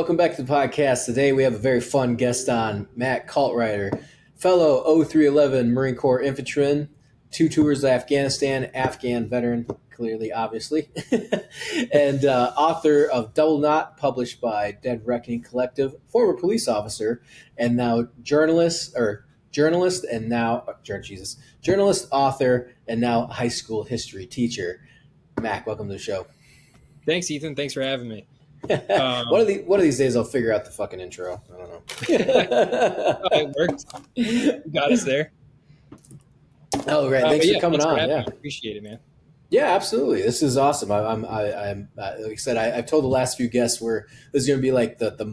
welcome back to the podcast. Today we have a very fun guest on, Mac Caltrider, fellow 0311 Marine Corps infantryman, 2 tours to Afghanistan, Afghan veteran, clearly, obviously, and author of Double Knot, published by Dead Reckoning Collective, former police officer, and now journalist, author, and now high school history teacher. Mac, welcome to the show. Thanks, Ethan. Thanks for having me. One of these days I'll figure out the fucking intro. I don't know. It worked. Got us there. Oh, great! Thanks for coming on. Yeah, appreciate it, man. Yeah, absolutely. This is awesome. I'm like I said, I've told the last few guests this is going to be like the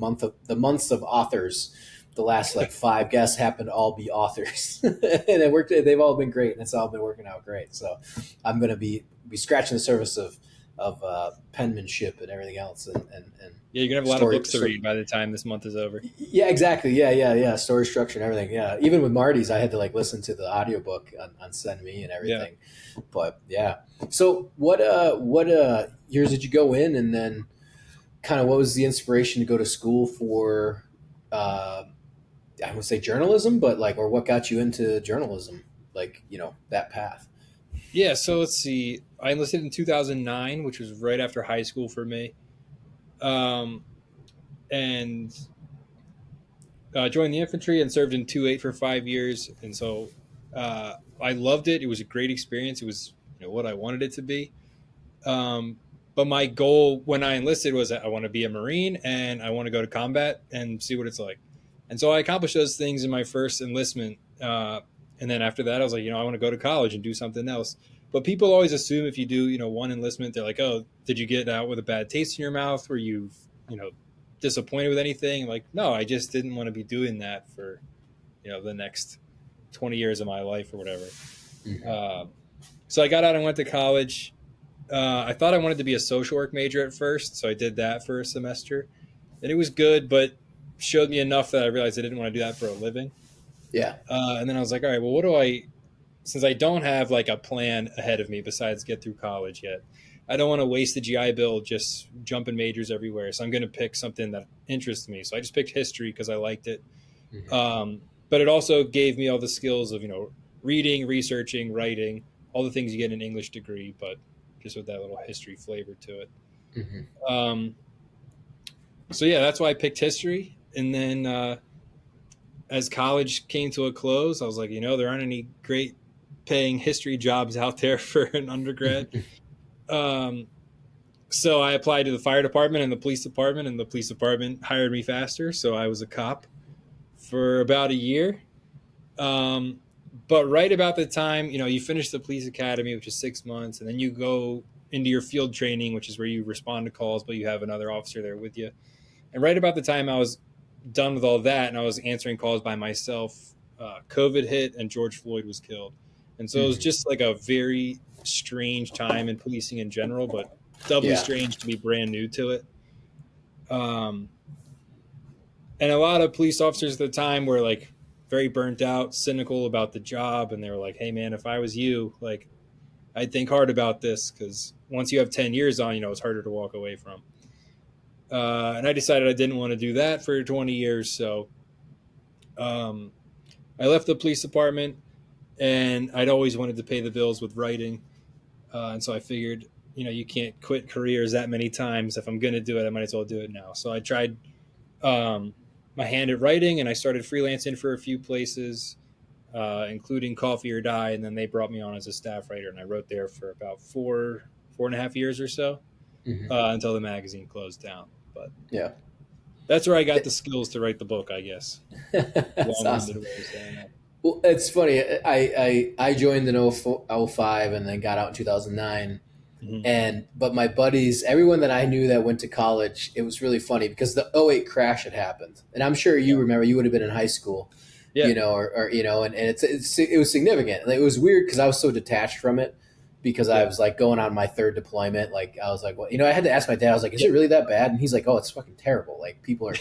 months of authors. The last like 5 guests happen to all be authors, and it worked. They've all been great, and it's all been working out great. So I'm going to be scratching the surface of penmanship and everything else, and yeah, you're gonna have a lot of books to read by the time this month is over. Yeah, exactly. Yeah. Story structure and everything. Yeah, even with Marty's, I had to like listen to the audiobook on Send Me and everything. Yeah. But yeah, so what years did you go in, and then kind of what was the inspiration to go to school for? I would say journalism, but like, or what got you into journalism? Like, that path. Yeah, so let's see. I enlisted in 2009, which was right after high school for me. And joined the infantry and served in 2-8 for 5 years. And so I loved it. It was a great experience. It was what I wanted it to be. But my goal when I enlisted was that I want to be a Marine and I want to go to combat and see what it's like. And so I accomplished those things in my first enlistment. And then after that, I was like, I want to go to college and do something else. But people always assume if you do, one enlistment, they're like, oh, did you get out with a bad taste in your mouth? Were you, disappointed with anything? Like, no, I just didn't want to be doing that for, the next 20 years of my life or whatever. Mm-hmm. So I got out and went to college. I thought I wanted to be a social work major at first. So I did that for a semester. And it was good, but showed me enough that I realized I didn't want to do that for a living. Yeah. And then I was like, all right, well, since I don't have like a plan ahead of me besides get through college yet, I don't want to waste the GI Bill just jumping majors everywhere. So I'm going to pick something that interests me. So I just picked history because I liked it. Mm-hmm. But it also gave me all the skills of, reading, researching, writing, all the things you get in an English degree, but just with that little history flavor to it. Mm-hmm. So yeah, that's why I picked history. And then, as college came to a close, I was like, there aren't any great paying history jobs out there for an undergrad. So I applied to the fire department and the police department hired me faster. So I was a cop for about a year. But right about the time, you finish the police academy, which is 6 months, and then you go into your field training, which is where you respond to calls, but you have another officer there with you. And right about the time I was done with all that and I was answering calls by myself, COVID hit and George Floyd was killed. And so it was just like a very strange time in policing in general, but doubly strange to be brand new to it. And a lot of police officers at the time were like very burnt out, cynical about the job. And they were like, hey man, if I was you, like I'd think hard about this, because once you have 10 years on, it's harder to walk away from. And I decided I didn't want to do that for 20 years. So I left the police department, and I'd always wanted to pay the bills with writing. And so I figured, you can't quit careers that many times. If I'm going to do it, I might as well do it now. So I tried my hand at writing, and I started freelancing for a few places, including Coffee or Die. And then they brought me on as a staff writer, and I wrote there for about 4.5 years or so, until the magazine closed down. But yeah, that's where I got the skills to write the book, I guess. That's awesome. Well, it's funny. I joined in 05 and then got out in 2009. Mm-hmm. But my buddies, everyone that I knew that went to college, it was really funny because the 08 crash had happened. And I'm sure you remember, you would have been in high school, and it was significant. And it was weird because I was so detached from it. Because I was like going on my 3rd deployment. Like I was like, well, I had to ask my dad, I was like, is it really that bad? And he's like, oh, it's fucking terrible. Like people are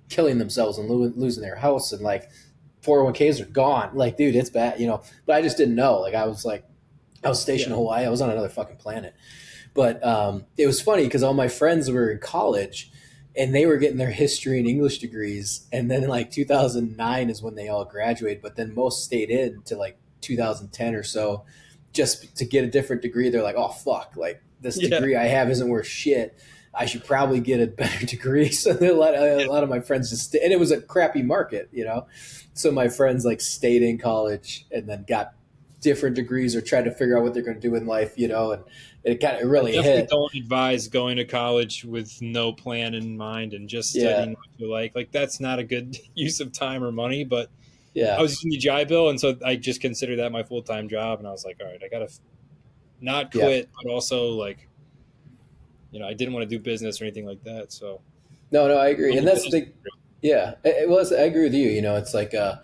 killing themselves and losing their house, and like 401ks are gone. Like, dude, it's bad, but I just didn't know. Like I was stationed in Hawaii. I was on another fucking planet. But it was funny because all my friends were in college and they were getting their history and English degrees. And then like 2009 is when they all graduated, but then most stayed in to like 2010 or so just to get a different degree. They're like, oh, fuck, like this Yeah. degree I have isn't worth shit. I should probably get a better degree. So a lot of my friends just and it was a crappy market, you know? So my friends like stayed in college and then got different degrees or tried to figure out what they're going to do in life, you know, and it I really definitely hit. don't advise going to college with no plan in mind and just Yeah. studying what you like. Like that's not a good use of time or money. But I Yeah. was using the GI Bill, and so I just considered that my full time job. And I was like, all right, I gotta not Yeah. quit, but also like, I didn't want to do business or anything like that. So No, I agree. I'm And with that's the this. thing. Yeah. I agree with you. You know, it's like, I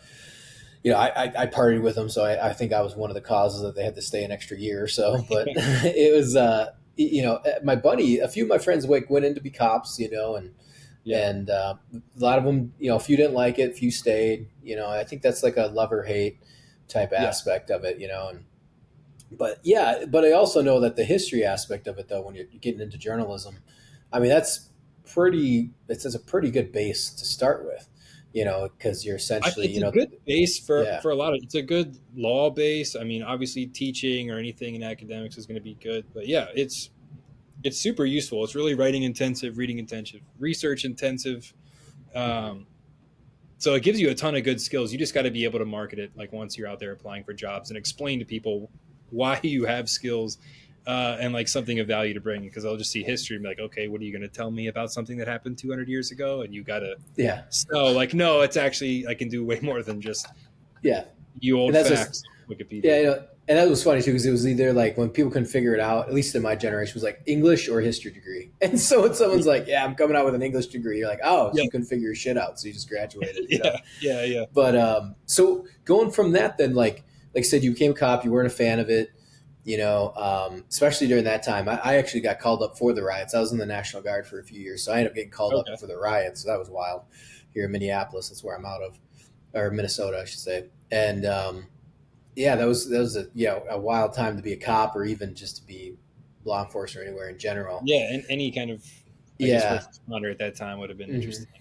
partied with them. So I think I was one of the causes that they had to stay an extra year or so, but it was, my buddy, a few of my friends went in to be cops, you know, Yeah. and a lot of them, you know, a few didn't like it, a few stayed, you know, I think that's like a love or hate type Yeah. aspect of it, you know, but I also know that the history aspect of it though, when you're getting into journalism, I mean, it's a pretty good base to start with, you know, because you're essentially, It's a good base yeah, for a lot of. It's a good law base. I mean, obviously, teaching or anything in academics is going to be good, but yeah, it's super useful. It's really writing intensive, reading intensive, research intensive. Um, so it gives you a ton of good skills. You just got to be able to market it like once you're out there applying for jobs and explain to people why you have skills and like something of value to bring. Because I'll just see history and be like, okay, what are you going to tell me about something that happened 200 years ago? And you got to yeah, so like, no, it's actually I can do way more than just yeah, you and old that's just facts on yeah, Wikipedia. you know, and that was funny too because it was either like when people couldn't figure it out, at least in my generation, was like English or history degree. And so when someone's like, "Yeah, I'm coming out with an English degree," you're like, "Oh, so Yeah, you couldn't figure your shit out, so you just graduated," you know. yeah. But so going from that, then like I said, you became a cop. You weren't a fan of it, you know, especially during that time. I actually got called up for the riots. I was in the National Guard for a few years, so I ended up getting called up Okay. for the riots. So that was wild. Here in Minneapolis, that's where I'm out of, or Minnesota, I should say. And yeah, that was a wild time to be a cop, or even just to be law enforcement or anywhere in general. Yeah, and any kind of, I guess, Yeah. first responder at that time would have been hmm interesting.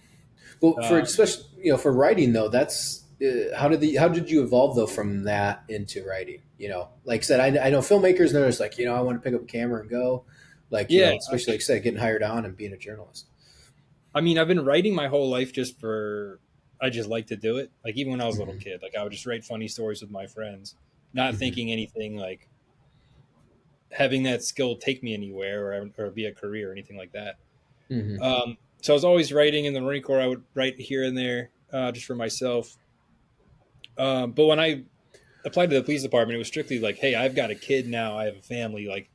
Well, for Um, especially for writing though, that's how did you evolve though from that into writing? You know, like I said, I know filmmakers and they're just like I want to pick up a camera and go, like yeah, especially like I said, getting hired on and being a journalist. I mean, I've been writing my whole life just for, I just like to do it. Like even when I was a little hmm kid, like I would just write funny stories with my friends, not hmm thinking anything like having that skill take me anywhere or be a career or anything like that. hmm So I was always writing in the Marine Corps. I would write here and there just for myself. But when I applied to the police department, it was strictly like, hey, I've got a kid now. I have a family, like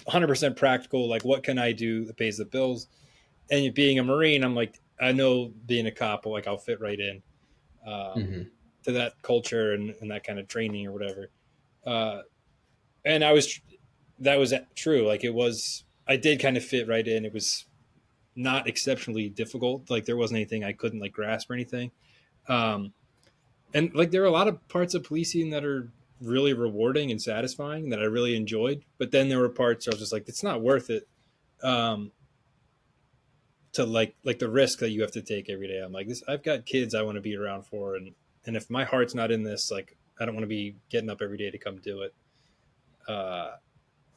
100% practical. Like, what can I do that pays the bills? And being a Marine, I'm like, I know being a cop, like I'll fit right in um, hmm to that culture and that kind of training or whatever. Uh, and I was, that was true. Like it was, I did kind of fit right in. It was not exceptionally difficult. Like there wasn't anything I couldn't like grasp or anything. Um, and like there are a lot of parts of policing that are really rewarding and satisfying that I really enjoyed. But then there were parts where I was just like, it's not worth it. Um, to like the risk that you have to take every day. I'm like this. I've got kids I want to be around for, and if my heart's not in this, like I don't want to be getting up every day to come do it. Uh,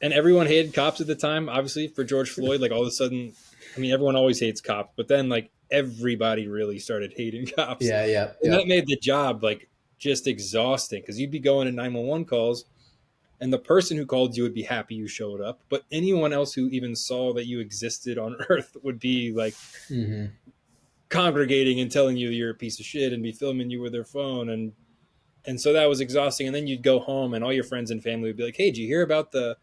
and everyone hated cops at the time, obviously for George Floyd. Like all of a sudden, I mean, everyone always hates cops, but then like everybody really started hating cops, Yeah. Yeah. and that Yep. made the job like just exhausting because you'd be going to 911 calls and the person who called you would be happy you showed up, but anyone else who even saw that you existed on earth would be like hmm congregating and telling you you're a piece of shit and be filming you with their phone, and so that was exhausting. And then you'd go home and all your friends and family would be like, hey, did you hear about the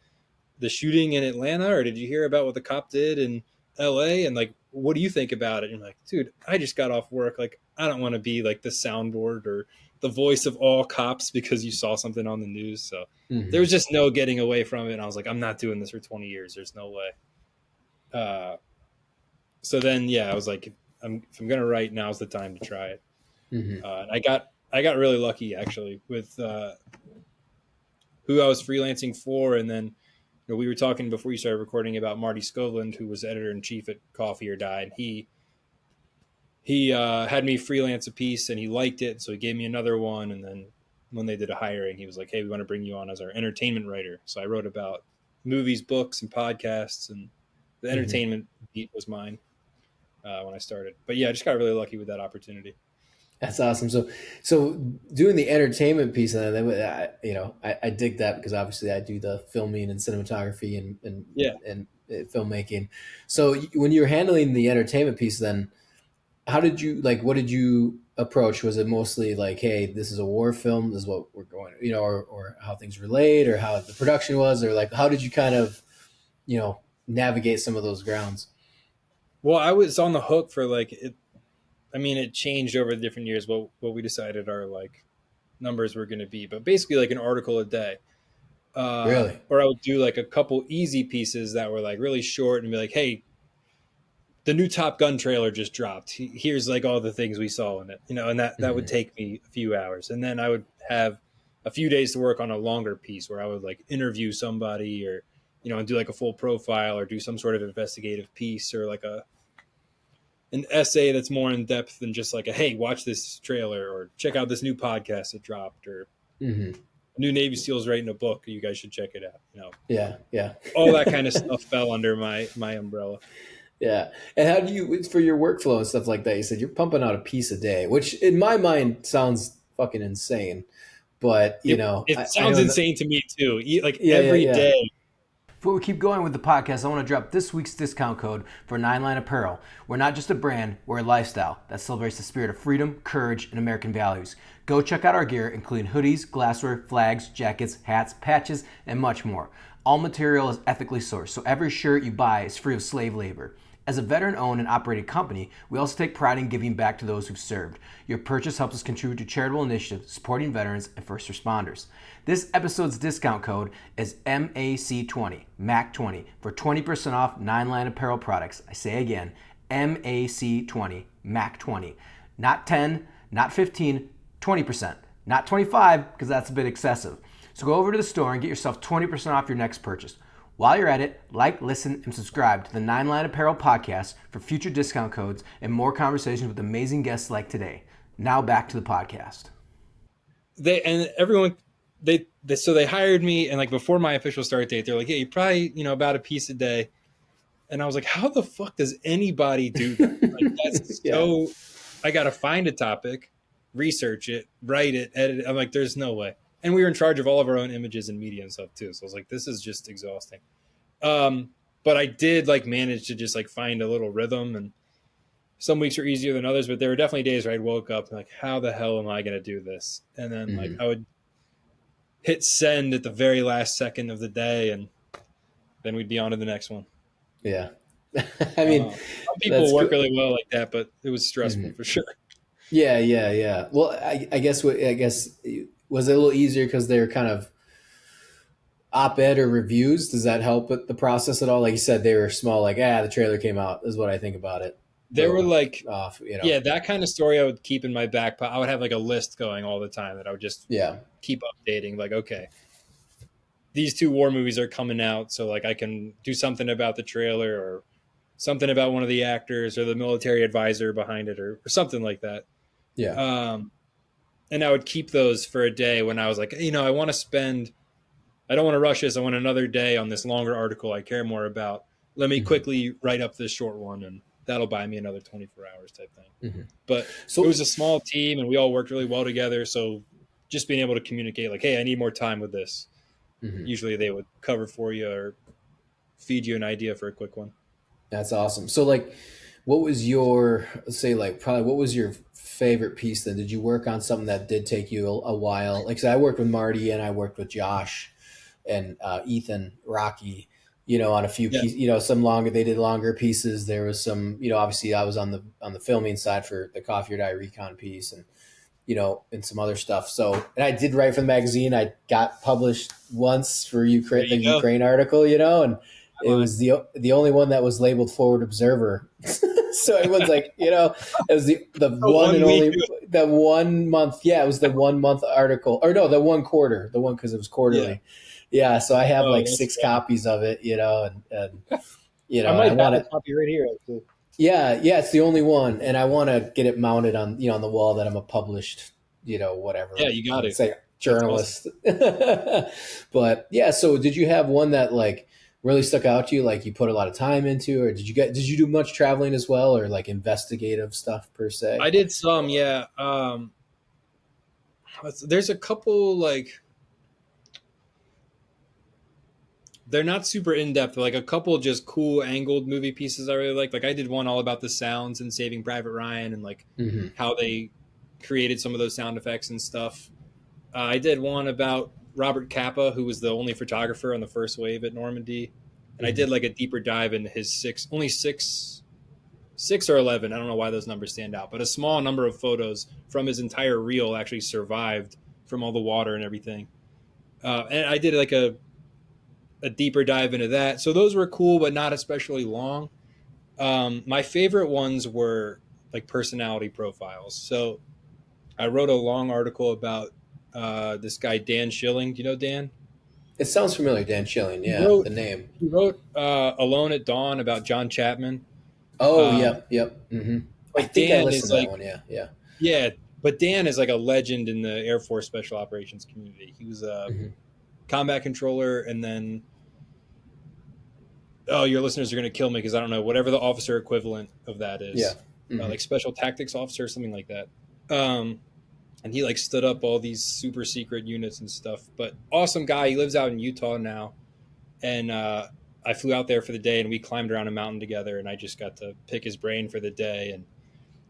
shooting in Atlanta, or did you hear about what the cop did in LA, and like what do you think about it? And you're like, dude, I just got off work, like I don't want to be like the soundboard or the voice of all cops because you saw something on the news. So there hmm was just no getting away from it, and I was like, I'm not doing this for 20 years, there's no way. uh so then yeah, I was like, if I'm gonna write, now's the time to try it. hmm And I got really lucky actually with who I was freelancing for, and then we were talking before you started recording about Marty Skovland, who was editor-in-chief at Coffee or Die, and he had me freelance a piece, and he liked it, so he gave me another one. And then when they did a hiring, he was like, "Hey, we want to bring you on as our entertainment writer." So I wrote about movies, books, and podcasts, and the entertainment beat was mine when I started. But yeah, I just got really lucky with that opportunity. That's awesome. So doing the entertainment piece of that, I dig that because obviously I do the filming and cinematography and filmmaking. So when you were handling the entertainment piece, then how did you what did you approach? Was it mostly like, hey, this is a war film, this is what we're going, or how things relate, or how the production was, or like how did you kind of, navigate some of those grounds? Well, I was on the hook for it. I mean, it changed over the different years what we decided our numbers were going to be, but basically like an article a day. Really? Or I would do like a couple easy pieces that were like really short and be like, hey, the new Top Gun trailer just dropped. Here's like all the things we saw in it, and that would take me a few hours. And then I would have a few days to work on a longer piece where I would like interview somebody or, and do like a full profile or do some sort of investigative piece or like an essay that's more in depth than just like hey, watch this trailer or check out this new podcast that dropped or a new Navy SEAL's writing a book. You guys should check it out. Yeah. All that kind of stuff fell under my umbrella. Yeah. And how do you, for your workflow and stuff like that, you said you're pumping out a piece a day, which in my mind sounds fucking insane, but it sounds insane to me too. Every day. Before we keep going with the podcast, I want to drop this week's discount code for 9line Apparel. We're not just a brand, we're a lifestyle that celebrates the spirit of freedom, courage, and American values. Go check out our gear, including hoodies, glassware, flags, jackets, hats, patches, and much more. All material is ethically sourced, so every shirt you buy is free of slave labor. As a veteran-owned and operated company, we also take pride in giving back to those who've served. Your purchase helps us contribute to charitable initiatives supporting veterans and first responders. This episode's discount code is MAC20, MAC20, for 20% off 9line Apparel products. I say again, MAC20, MAC20. Not 10, not 15, 20%. Not 25, because that's a bit excessive. So go over to the store and get yourself 20% off your next purchase. While you're at it, like, listen, and subscribe to the 9line Apparel podcast for future discount codes and more conversations with amazing guests like today. Now back to the podcast. They hired me, and before my official start date, they're like, "Hey, you probably about a piece a day," and I was like, "How the fuck does anybody do that?" That's so. I got to find a topic, research it, write it, edit it. I'm like, "There's no way." And we were in charge of all of our own images and media and stuff too. So I was like, this is just exhausting. But I did manage to just find a little rhythm, and some weeks were easier than others, but there were definitely days where I woke up and how the hell am I going to do this? And then I would hit send at the very last second of the day, and then we'd be on to the next one. Yeah. I mean, some people work really well like that, but it was stressful for sure. Yeah. Well, I guess was it a little easier because they're kind of op-ed or reviews? Does that help with the process at all? Like you said, they were small, the trailer came out, is what I think about it. They were yeah, that kind of story I would keep in my back pocket. I would have a list going all the time that I would just keep updating. Okay, these 2 war movies are coming out, so I can do something about the trailer or something about one of the actors or the military advisor behind it or something like that. Yeah. And I would keep those for a day when I was I don't want to rush this. I want another day on this longer article I care more about. Let me quickly write up this short one, and that'll buy me another 24 hours type thing. But it was a small team, and we all worked really well together. So just being able to communicate hey, I need more time with this. Usually they would cover for you or feed you an idea for a quick one. That's awesome. So what was your, probably what was your favorite piece then? Did you work on something that did take you a while? I worked with Marty and I worked with Josh and Ethan, Rocky, on a few pieces, some longer, they did longer pieces. There was some, obviously I was on the filming side for the Coffee or Die recon piece and, and some other stuff. So, and I did write for the magazine. I got published once for Ukraine, Ukraine article, and it was the only one that was labeled Forward Observer. So everyone's it was the one and only, the 1 month. Yeah, it was the 1 month article, or no, the 1 quarter, because it was quarterly. Yeah, so I have Oh, like that's six funny. copies of it, and I and I might have want a to. copy right here, actually. Yeah, it's the only one, and I want to get it mounted on on the wall that I'm a published, Yeah, whatever, you got it. say That's awesome. journalist. But yeah, so did you have one that like really stuck out to you, like you put a lot of time into, or did you do much traveling as well, or like investigative stuff per se? I did some, yeah. There's a couple like they're not super in depth. Like a couple just cool angled movie pieces I really like. Like I did one all about the sounds in Saving Private Ryan and like Hmm. how they created some of those sound effects and stuff. I did one about Robert Capa, who was the only photographer on the first wave at Normandy, and I Hmm. did like a deeper dive into his six or 11. I don't know why those numbers stand out, but a small number of photos from his entire reel actually survived from all the water and everything. And I did like a deeper dive into that. So those were cool, but not especially long. My favorite ones were like personality profiles. So I wrote a long article about this guy Dan Schilling. Do you know Dan? It sounds familiar, Dan Schilling. He Yeah, wrote the name. he wrote Alone at Dawn about John Chapman. Oh, Um, yep. I but think I Dan is listened to that like one. Yeah, yeah. yeah, but Dan is like a legend in the Air Force Special Operations community. He was a Hmm. combat controller, and then your listeners are going to kill me because I don't know whatever the officer equivalent of that Yeah. is, Hmm. like special tactics officer, something like that. Um, and he like stood up all these super secret units and stuff. But awesome guy. He lives out in Utah now, and I flew out there for the day, and we climbed around a mountain together, and I just got to pick his brain for the day. And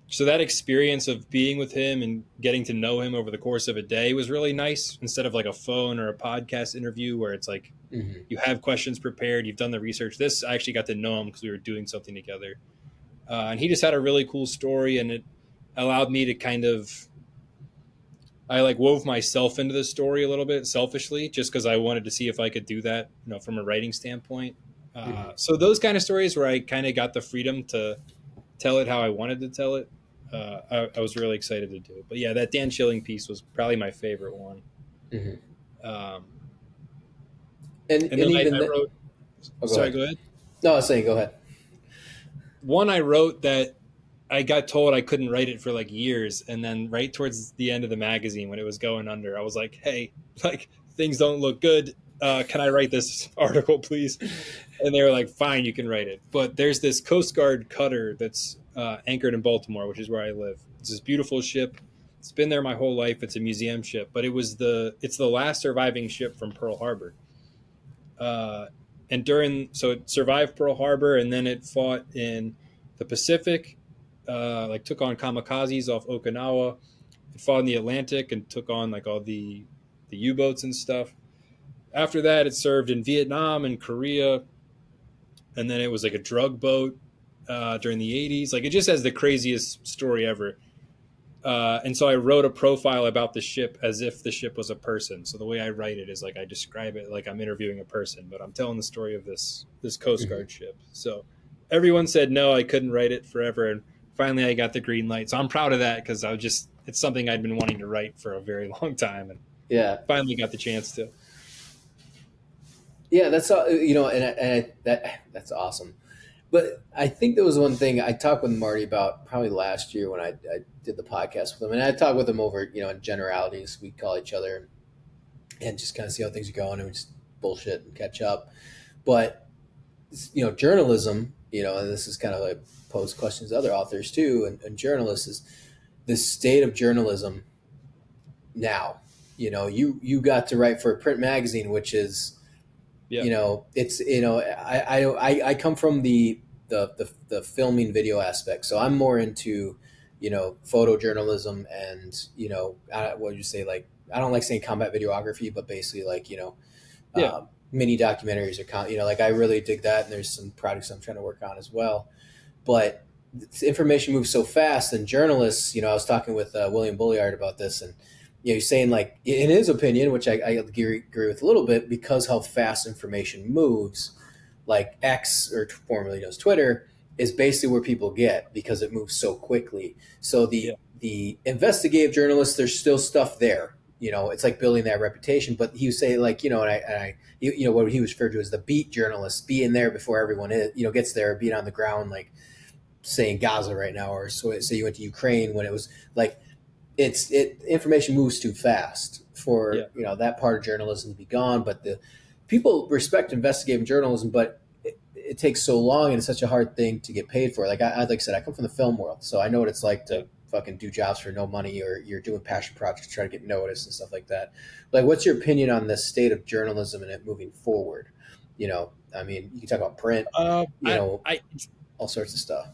so that experience of being with him and getting to know him over the course of a day was really nice, instead of like a phone or a podcast interview where it's like Hmm. you have questions prepared, you've done the research. This, I actually got to know him because we were doing something together, and he just had a really cool story, and it allowed me to kind of, I like wove myself into the story a little bit selfishly, just because I wanted to see if I could do that, from a writing standpoint. Hmm. So those kind of stories where I kind of got the freedom to tell it how I wanted to tell it, I was really excited to do. But yeah, that Dan Schilling piece was probably my favorite one. Hmm. Um, and And then even I wrote, oh, go sorry, ahead. go ahead. No, I was saying, go ahead. One I wrote that I got told I couldn't write it for like years, and then right towards the end of the magazine when it was going under, I was like, "Hey, like things don't look good. Can I write this article, please?" And they were like, "Fine, you can write it." But there's this Coast Guard cutter that's anchored in Baltimore, which is where I live. It's this beautiful ship. It's been there my whole life. It's a museum ship, but it's the last surviving ship from Pearl Harbor. Uh, and so it survived Pearl Harbor, and then it fought in the Pacific, like took on kamikazes off Okinawa. It fought in the Atlantic and took on like all the U-boats and stuff. After that, it served in Vietnam and Korea, and then it was like a drug boat during the 80s. Like it just has the craziest story ever. And so I wrote a profile about the ship as if the ship was a person. So the way I write it is like I describe it like I'm interviewing a person, but I'm telling the story of this Coast Hmm. Guard ship. So everyone said no, I couldn't write it forever, and finally I got the green light. So I'm proud of that because it's something I'd been wanting to write for a very long time, and Yeah, finally got the chance to. yeah. That's all. That's awesome. But I think there was one thing I talked with Marty about probably last year when I did the podcast with him, and I talked with him over in generalities. We call each other and just kind of see how things are going, and we just bullshit and catch up. But journalism, and this is kind of like pose questions to other authors too, and journalists is the state of journalism now. You got to write for a print magazine, which is Yeah, it's I come from the filming video aspect, so I'm more into photojournalism and what would you say, like, I don't like saying combat videography, but basically like yeah, mini documentaries or like I really dig that, and there's some projects I'm trying to work on as well. But information moves so fast, and journalists, I was talking with William Bulliard about this, and he's saying, like, in his opinion, which I agree with a little bit, because how fast information moves, like X, or formerly known as Twitter, is basically where people get, because it moves so quickly. So yeah, the investigative journalists, there's still stuff there, it's like building that reputation. But he would say like, what he was referred to as the beat journalist, being there before everyone is, gets there, being on the ground, like saying Gaza right now, or so say you went to Ukraine when it was like, information moves too fast for, that part of journalism to be gone. But the people respect investigative journalism, but it takes so long and it's such a hard thing to get paid for. Like I said, I come from the film world, so I know what it's like to fucking do jobs for no money, or you're doing passion projects to try to get noticed and stuff like that. Like, what's your opinion on the state of journalism and it moving forward? I mean, you can talk about print, all sorts of stuff.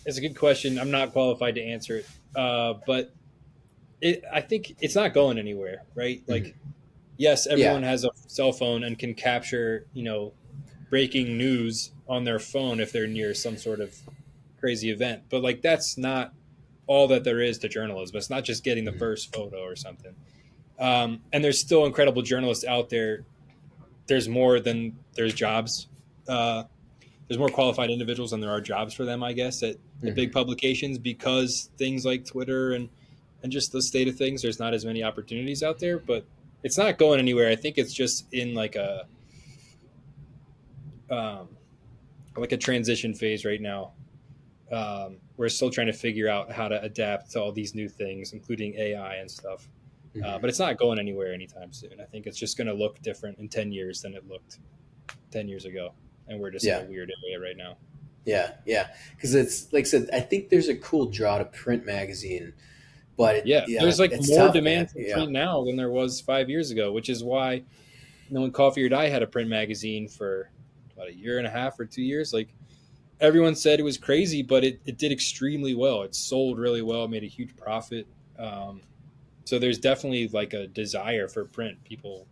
It's a good question. I'm not qualified to answer it, but I think it's not going anywhere, right? Mm-hmm. Like, yes, everyone has a cell phone and can capture, breaking news on their phone if they're near some sort of crazy event. But like, that's not all that there is to journalism. It's not just getting the first photo or something. And there's still incredible journalists out there. There's more than there's jobs. There's more qualified individuals than there are jobs for them, I guess, at the big publications, because things like Twitter and just the state of things, there's not as many opportunities out there. But it's not going anywhere. I think it's just in like a transition phase right now. We're still trying to figure out how to adapt to all these new things, including AI and stuff. But it's not going anywhere anytime soon. I think it's just going to look different in 10 years than it looked 10 years ago. And we're just in a weird area right now. Yeah. Because it's, like I said, I think there's a cool draw to print magazine. But there's like more demand for print now than there was 5 years ago, which is why when Coffee or Die had a print magazine for about a year and a half or 2 years, like everyone said it was crazy, but it did extremely well. It sold really well, made a huge profit. So there's definitely like a desire for print. People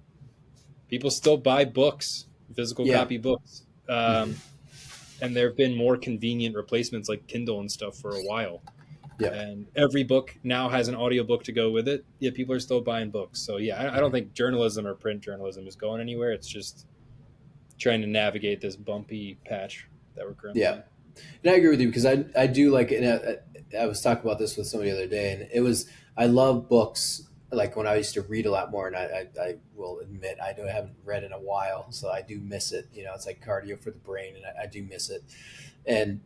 still buy books, physical copy books. And there have been more convenient replacements like Kindle and stuff for a while. Yeah. And every book now has an audiobook to go with it. Yeah, people are still buying books. So I don't think journalism or print journalism is going anywhere. It's just trying to navigate this bumpy patch that we're currently in. And I agree with you, because I do like, I was talking about this with somebody the other day, and I love books. Like when I used to read a lot more, and I will admit I haven't read in a while, so I do miss it. It's like cardio for the brain, and I do miss it. And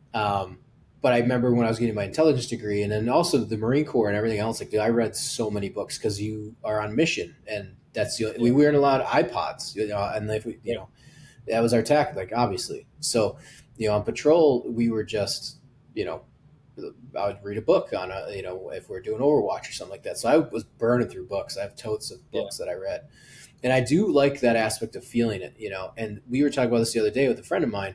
but I remember when I was getting my intelligence degree, and then also the Marine Corps and everything else. Like, dude, I read so many books because you are on mission, and that's we weren't allowed iPods, and if we, that was our tactic, like, obviously. So, on patrol, we were just, I would read a book on if we're doing Overwatch or something like that. So I was burning through books. I have totes of books that I read, and I do like that aspect of feeling it, and we were talking about this the other day with a friend of mine.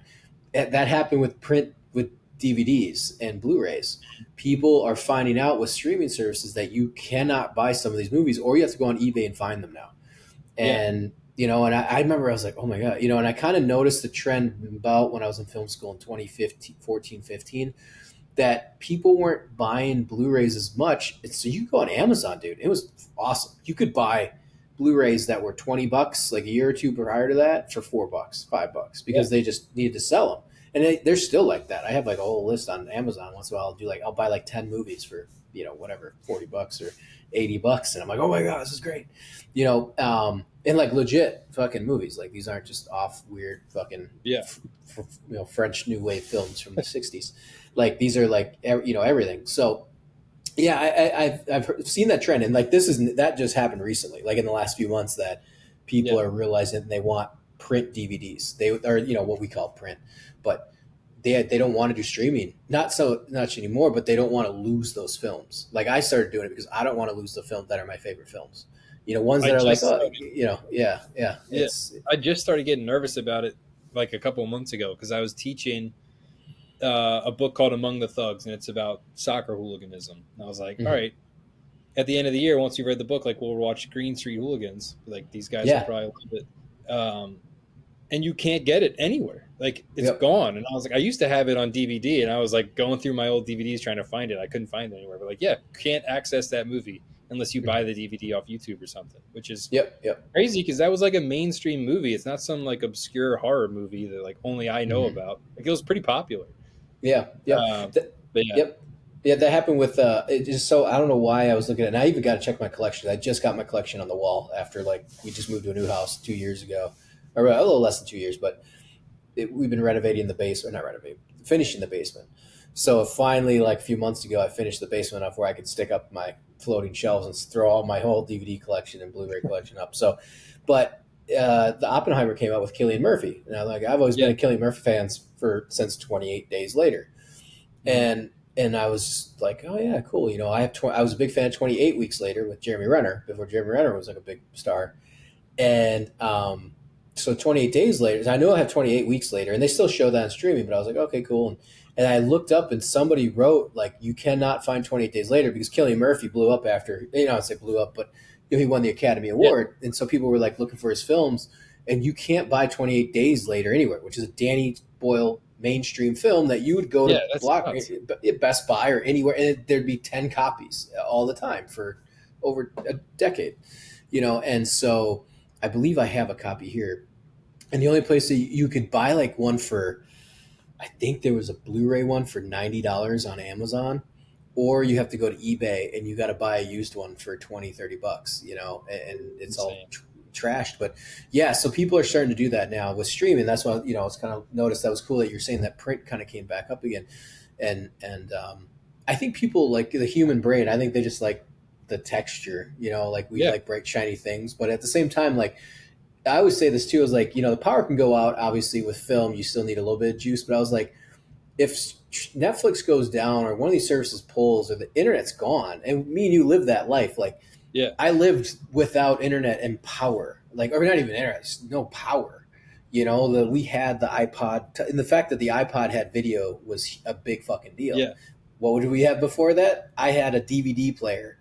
That happened with print, with DVDs and Blu-rays. People are finding out with streaming services that you cannot buy some of these movies, or you have to go on eBay and find them now. And, and I remember I was like, oh my God, and I kind of noticed the trend about when I was in film school in 2014, 15, that people weren't buying Blu-rays as much. So you could go on Amazon, dude. It was awesome. You could buy Blu-rays that were $20 like a year or two prior to that for $4, $5, because they just needed to sell them. And they're still like that. I have like a whole list on Amazon. Once in a while, I'll buy like 10 movies for, whatever, $40 or $80. And I'm like, oh my God, this is great. And like legit fucking movies. Like, these aren't just off weird fucking, French New Wave films from the 60s. Like, these are like, everything. So I've seen that trend. And like, that just happened recently, like in the last few months, that people are realizing that they want print DVDs. They are, what we call print, but they don't want to do streaming. Not so much anymore, but they don't want to lose those films. Like, I started doing it because I don't want to lose the films that are my favorite films. Ones that are like, I just started getting nervous about it like a couple of months ago, because I was teaching a book called Among the Thugs, and it's about soccer hooliganism. And I was like, all right, at the end of the year, once we read the book, like, we'll watch Green Street Hooligans. Like, these guys will probably love it. And you can't get it anywhere. Like, it's gone. And I was like, I used to have it on DVD, and I was like going through my old DVDs trying to find it. I couldn't find it anywhere. But like, can't access that movie unless you buy the DVD off YouTube or something, which is crazy, because that was like a mainstream movie. It's not some like obscure horror movie that like only I know about. Like, it was pretty popular. Yeah, that happened with it just so I don't know why I was looking at it. And I even got to check my collection. I just got my collection on the wall after like we just moved to a new house 2 years ago, or a little less than 2 years, but we've been renovating the basement, not renovating, finishing the basement. So finally, like a few months ago, I finished the basement up where I could stick up my floating shelves and throw all my whole DVD collection and Blu-ray collection up. So, but the Oppenheimer came out with Cillian Murphy, and I've always been a Cillian Murphy fan since 28 Days Later, and I was like, oh yeah, cool. You know, I was a big fan of 28 Weeks Later with Jeremy Renner before Jeremy Renner was like a big star, and so 28 Days Later, I know I have 28 Weeks Later, and they still show that on streaming, but I was like, okay, cool. And I looked up and somebody wrote, like, you cannot find 28 Days Later because Cillian Murphy blew up after, I'd say blew up, but he won the Academy Award. Yeah. And so people were like looking for his films, and you can't buy 28 Days Later anywhere, which is a Danny Boyle mainstream film that you would go to Best Buy or anywhere, and there'd be 10 copies all the time for over a decade, and so I believe I have a copy here. And the only place that you could buy like one for, I think there was a Blu-ray one for $90 on Amazon, or you have to go to eBay and you got to buy a used one for $20-$30, and it's all trashed. But yeah, so people are starting to do that now with streaming. That's why, it's kind of noticed that was cool that you're saying that print kind of came back up again. And I think people like the human brain. I think they just like the texture, like we like bright, shiny things. But at the same time, like, I always say this too, is like, the power can go out. Obviously with film, you still need a little bit of juice, but I was like, if Netflix goes down or one of these services pulls or the internet's gone, and me and you live that life. Like, I lived without internet and power, like, or not even internet, no power, we had the iPod, and the fact that the iPod had video was a big fucking deal. Yeah. What did we have before that? I had a DVD player.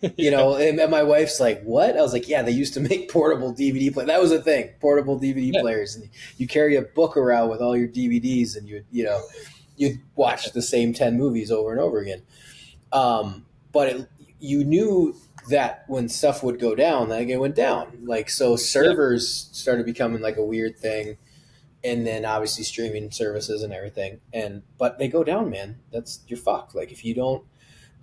And my wife's like, what? I was like, yeah, they used to make portable DVD players. That was a thing, portable DVD players. And you carry a book around with all your DVDs, and you'd watch the same 10 movies over and over again. But you knew that when stuff would go down, like it went down. Like, so servers started becoming like a weird thing. And then obviously streaming services and everything. But they go down, man. You're fucked. Like, if you don't,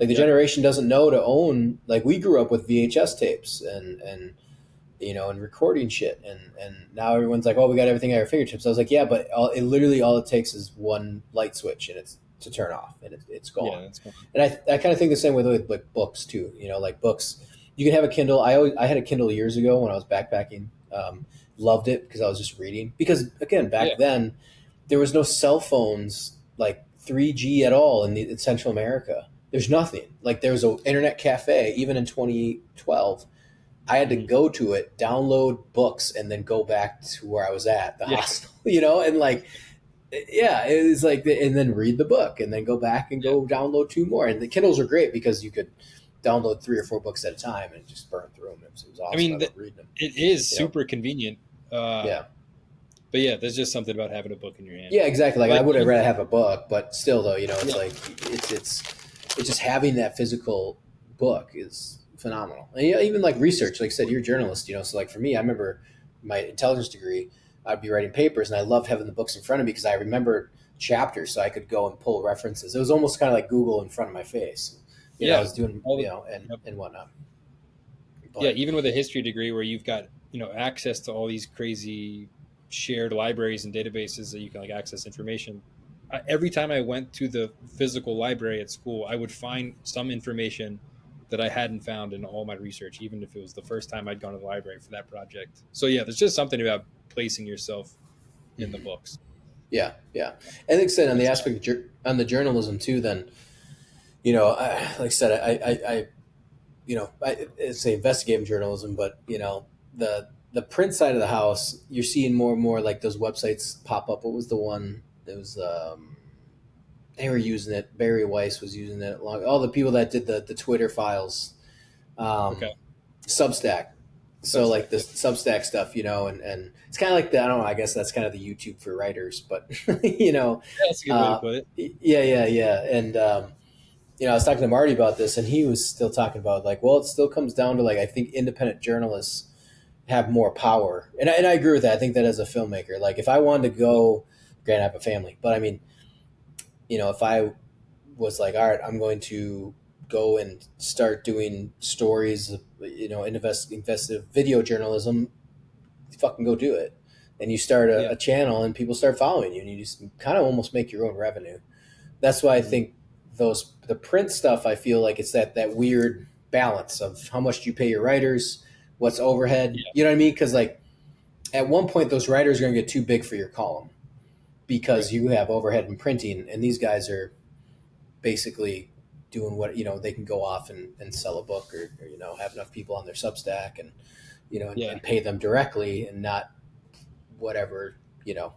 like, the generation doesn't know to own, like, we grew up with VHS tapes and and recording shit. And now everyone's like, oh, we got everything at our fingertips. I was like, yeah, but all it takes is one light switch and it's to turn off, and it's gone. Yeah, that's cool. And I kind of think the same way with like books too, like books, you can have a Kindle. I had a Kindle years ago when I was backpacking. Loved it because I was just reading, because again, back then there was no cell phones, like 3G at all in Central America. There's nothing. Like, there was an internet cafe, even in 2012. I had to go to it, download books, and then go back to where I was at, the hostel, and like, it was like, and then read the book, and then go back and go download 2 more. And the Kindles are great because you could download 3 or 4 books at a time and just burn through them. It was awesome. I mean, reading them. It is super convenient. But yeah, there's just something about having a book in your hand. Yeah, exactly. Like, I would have rather have a book, but still, though, it's like it's just having that physical book is phenomenal. And even like research, like I said, you're a journalist, so like for me, I remember my intelligence degree, I'd be writing papers, and I loved having the books in front of me because I remembered chapters, so I could go and pull references. It was almost kind of like Google in front of my face. I was doing, and whatnot. But, even with a history degree where you've got, access to all these crazy shared libraries and databases that you can like access information. Every time I went to the physical library at school, I would find some information that I hadn't found in all my research, even if it was the first time I'd gone to the library for that project. So yeah, there's just something about placing yourself in the books. Yeah. And like I said, on the aspect on the journalism too, then, like I said, I say investigative journalism, but the print side of the house, you're seeing more and more like those websites pop up. What was the one? It was they were using it. Barry Weiss was using it. All the people that did the Twitter files, Substack. So like the Substack stuff, and it's kind of like I don't know. I guess that's kind of the YouTube for writers, but that's a good way to put it. Yeah. And I was talking to Marty about this, and he was still talking about like, well, it still comes down to like, I think independent journalists have more power, and I agree with that. I think that as a filmmaker, like if I wanted to go, granted I have a family, but I mean, if I was like, all right, I'm going to go and start doing stories, investigative video journalism. Fucking go do it. And you start Yeah. a channel and people start following you and you just kind of almost make your own revenue. That's why I think the print stuff, I feel like it's that weird balance of how much do you pay your writers, what's overhead, Yeah. you know what I mean? Because like at one point those writers are going to get too big for your column because Right. you have overhead in printing, and these guys are basically doing what they can go off and sell a book or have enough people on their Substack and Yeah. and pay them directly and not whatever your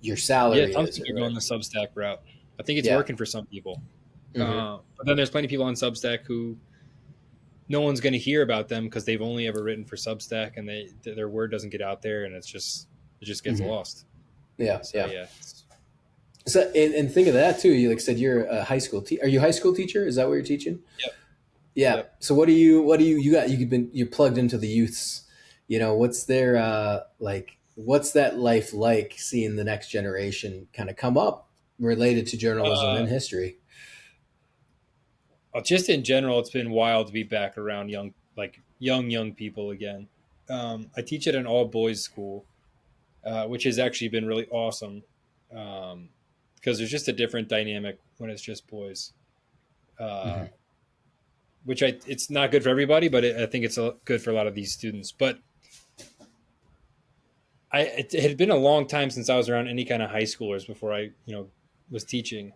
Yeah. salary Tons of is. people Or, going the Substack route. I think it's yeah. working for some people. Mm-hmm. But then there's plenty of people on Substack who no one's going to hear about them because they've only ever written for Substack, and their word doesn't get out there, and it just gets Mm-hmm. lost. Yeah. So yeah. So and think of that too. You like said you're a high school teacher. Are you a high school teacher? Is that what you're teaching? Yep. Yeah. Yep. So what do you're plugged into the youths. What's their what's that life like seeing the next generation kind of come up related to journalism and history? Just in general, it's been wild to be back around young people again. I teach at an all boys school, which has actually been really awesome because there's just a different dynamic when it's just boys. Mm-hmm. It's not good for everybody, but I think it's good for a lot of these students. But it had been a long time since I was around any kind of high schoolers before I was teaching,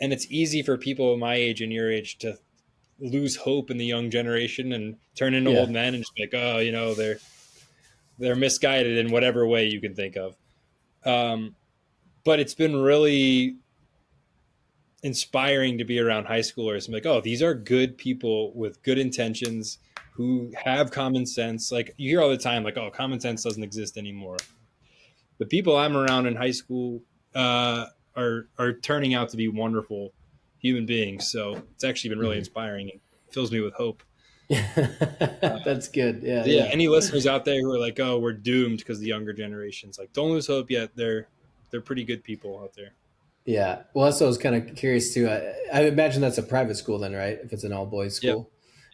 and it's easy for people my age and your age to lose hope in the young generation and turn into old men and just be like, oh, they're misguided in whatever way you can think of. But it's been really inspiring to be around high schoolers and be like, oh, these are good people with good intentions who have common sense. Like you hear all the time, like, oh, common sense doesn't exist anymore. The people I'm around in high school are turning out to be wonderful human beings. So it's actually been really inspiring and fills me with hope. That's good. Yeah. Any listeners out there who are like, oh, we're doomed because the younger generation's like, don't lose hope yet. They're pretty good people out there. Yeah. Well, that's what I was kind of curious too. I imagine that's a private school then, right? If it's an all boys school.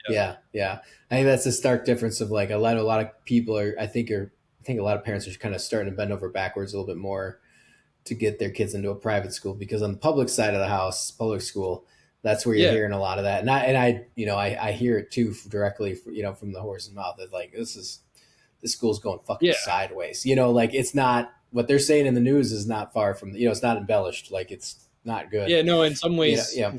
Yep. Yeah. I think that's a stark difference of like a lot of people I think a lot of parents are kind of starting to bend over backwards a little bit more to get their kids into a private school, because on the public side of the house, public school, that's where you're hearing a lot of that. And I hear it too directly, from the horse's mouth that like, this school's going fucking sideways. Like it's not what they're saying in the news is not far from, it's not embellished. Like it's not good. Yeah, no, in some ways, you're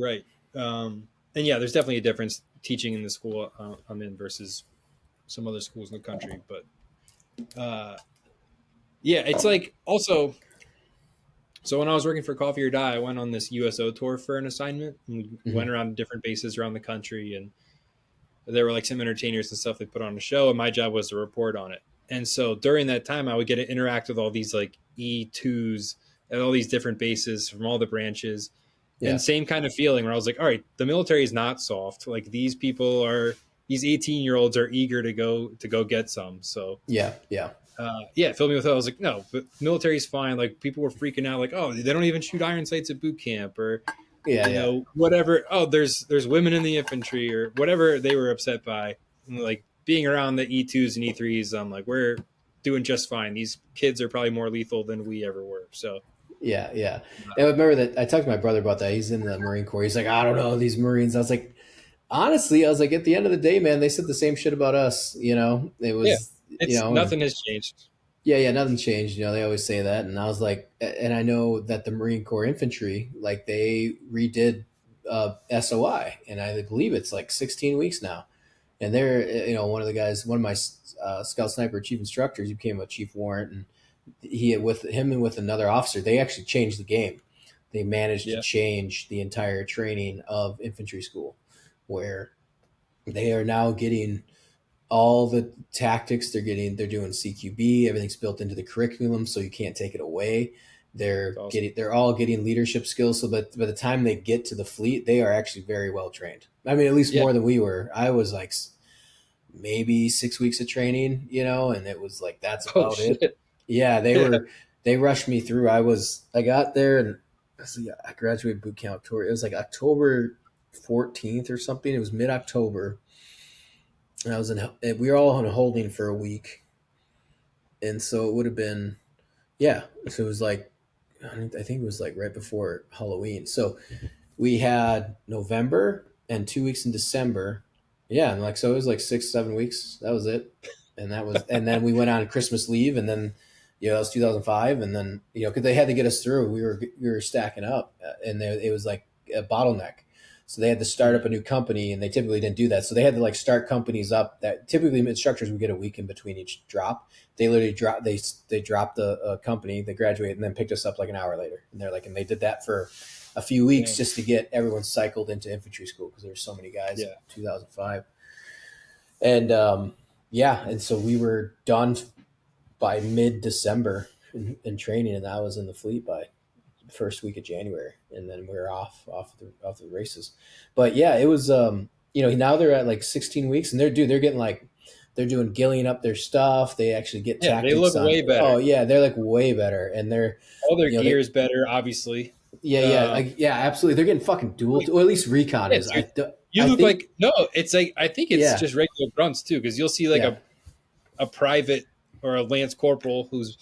right. And yeah, there's definitely a difference teaching in the school I'm in versus some other schools in the country. But it's like also, so when I was working for Coffee or Die, I went on this USO tour for an assignment, and we went around different bases around the country, and there were like some entertainers and stuff they put on a show, and my job was to report on it. And so during that time, I would get to interact with all these like E2s at all these different bases from all the branches. And same kind of feeling where I was like, all right, the military is not soft. Like these 18-year-olds are eager to go get some. So it filled me with hope. I was like, no, but military's fine. Like people were freaking out, like, oh, they don't even shoot iron sights at boot camp, or whatever. Oh, there's women in the infantry, or whatever they were upset by. And like being around the E2s and E3s, I'm like, we're doing just fine. These kids are probably more lethal than we ever were. So yeah. I remember that I talked to my brother about that. He's in the Marine Corps. He's like, I don't know, these Marines. I was like, honestly, at the end of the day, man, they said the same shit about us. It was, nothing has changed. Yeah, nothing changed. They always say that. And I was like, and I know that the Marine Corps infantry, like they redid SOI, and I believe it's like 16 weeks now. And they're, one of my scout sniper chief instructors, he became a chief warrant, and with him and with another officer, they actually changed the game. They managed to change the entire training of infantry school, where they are now getting all the tactics. They're doing CQB. Everything's built into the curriculum, so you can't take it away. They're all getting leadership skills. So that by the time they get to the fleet, they are actually very well trained. I mean, at least more than we were. I was like maybe 6 weeks of training, and it was like, that's about it. Yeah, they rushed me through. I got there and So yeah, I graduated boot camp October. It was like October 14th or something. It was mid October, and I was in. We were all on holding for a week, and so it would have been, yeah. So it was like, I think it was like right before Halloween. So we had November and 2 weeks in December. Yeah, and like so it was like 6, 7 weeks. That was it, and then we went on Christmas leave, and then that was 2005, and then because they had to get us through, we were stacking up, and it was like a bottleneck. So they had to start up a new company, and they typically didn't do that. So they had to like start companies up that typically instructors would get a week in between each drop. They literally dropped a company, they graduated, and then picked us up like an hour later. And and they did that for a few weeks just to get everyone cycled into infantry school because there were so many guys in 2005. And and so we were done by mid-December in training, and I was in the fleet by the first week of January, and then we were off the races. But yeah, it was now they're at like 16 weeks, and they're getting like they're doing gilling up their stuff. They actually get tactics. They look way better. Oh yeah, they're like way better, and all their gear is better, obviously. Absolutely. They're getting fucking dual, or at least recon is. It's like I think it's just regular grunts too, because you'll see like a private or a lance corporal who's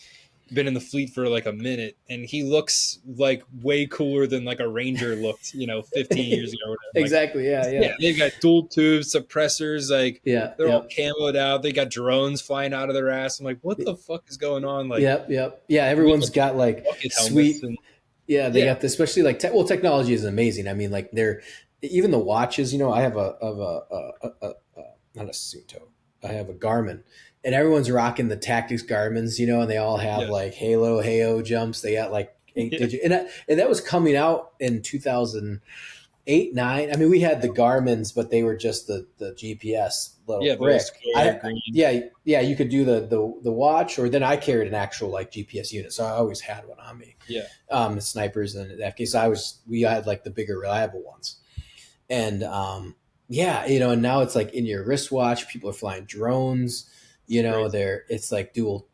been in the fleet for like a minute, and he looks like way cooler than like a ranger looked 15 years ago or whatever. Exactly. Yeah, they've got dual tubes, suppressors, like they're all camoed out, they got drones flying out of their ass. I'm like, what the fuck is going on? Like everyone's got like sweet they got this, especially like technology is amazing. I mean, like even the watches, I have a not a Suunto, I have a Garmin, and everyone's rocking the Tactics Garmins, and they all have like Halo jumps. They got like 8-digit, and that was coming out in 2008, 9. I mean, we had the Garmins, but they were just the GPS little brick. You could do the watch, or then I carried an actual like GPS unit, so I always had one on me. The snipers, and in that case, we had like the bigger reliable ones, and and now it's like in your wristwatch. People are flying drones. It's like dual.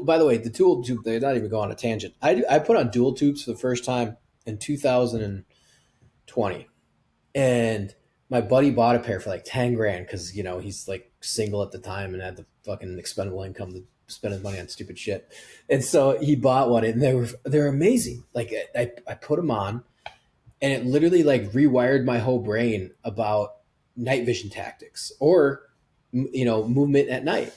By the way, the dual tube, they're not even going on a tangent. I put on dual tubes for the first time in 2020, and my buddy bought a pair for like 10 grand because he's like single at the time and had the fucking expendable income to spend his money on stupid shit, and so he bought one, and they're amazing. Like I put them on, and it literally like rewired my whole brain about night vision tactics or movement at night.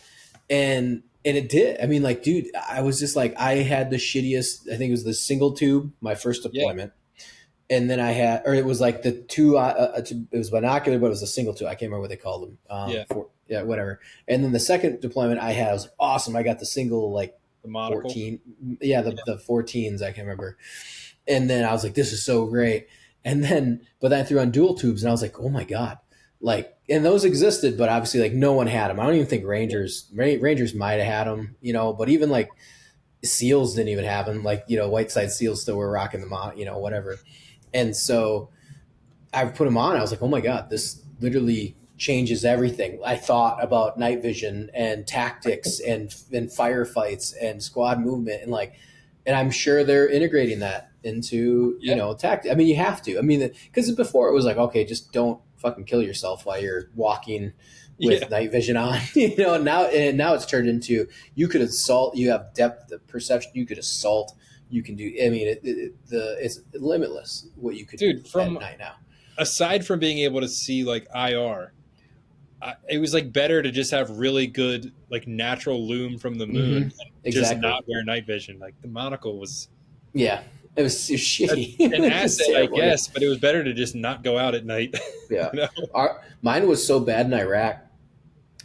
And it did. I mean, like, dude, I was just like, I had the shittiest, I think it was the single tube, my first deployment. And then it was like the two, it was binocular, but it was a single tube. I can't remember what they called them. Whatever. And then the second deployment I had was awesome. I got the single, like the monocle. 14. The 14s, I can remember. And then I was like, this is so great. And then, but then I threw on dual tubes, and I was like, oh my God. Like, and those existed, but obviously like no one had them. I don't even think Rangers might've had them, but even like SEALs didn't even have them. Like, Whiteside SEALs still were rocking them on, whatever. And so I put them on. I was like, oh my God, this literally changes everything. I thought about night vision and tactics and firefights and squad movement and I'm sure they're integrating that into, tactics. I mean, you have to. I mean, because before it was like, okay, just don't fucking kill yourself while you're walking with night vision on, now it's turned into, you could assault, you have depth of perception, you could assault, you can do, I mean, it's limitless what you could do at night now. Aside from being able to see like IR, it was like better to just have really good like natural loom from the moon and just not wear night vision. Like the monocle was it was shitty. An asset, I guess, but it was better to just not go out at night. Mine was so bad in Iraq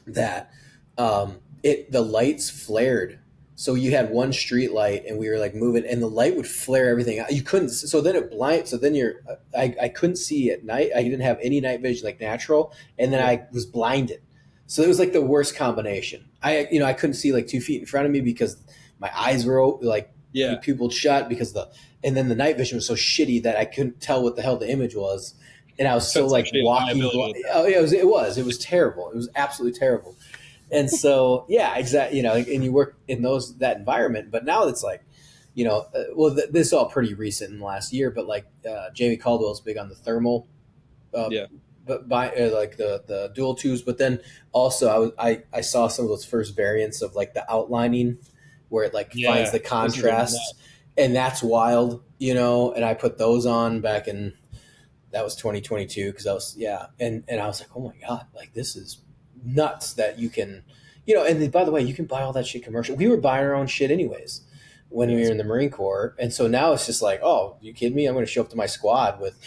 that the lights flared. So you had one street light, and we were like moving, and the light would flare everything out. You couldn't. So then it blind. So then I couldn't see at night. I didn't have any night vision like natural, and then I was blinded. So it was like the worst combination. I couldn't see like 2 feet in front of me because my eyes were like pupilled shut and then the night vision was so shitty that I couldn't tell what the hell the image was, and I was so like walking. It was terrible. It was absolutely terrible. And so exactly, and you work in that environment. But now it's like, this is all pretty recent in the last year, but like Jamie Caldwell's big on the thermal, uh, Yeah. but by like the dual tubes. But then also I saw some of those first variants of like the outlining, where it like finds Yeah. the Those are contrasts, nuts. and that's wild, and I put those on back in that was 2022 because I was and I was like, oh my god, like this is nuts that you can, and then, by the way, you can buy all that shit commercial. We were buying our own shit anyways when Yeah, we were that's in the Marine Corps, and so now it's just like, oh, you kidding me? I'm going to show up to my squad with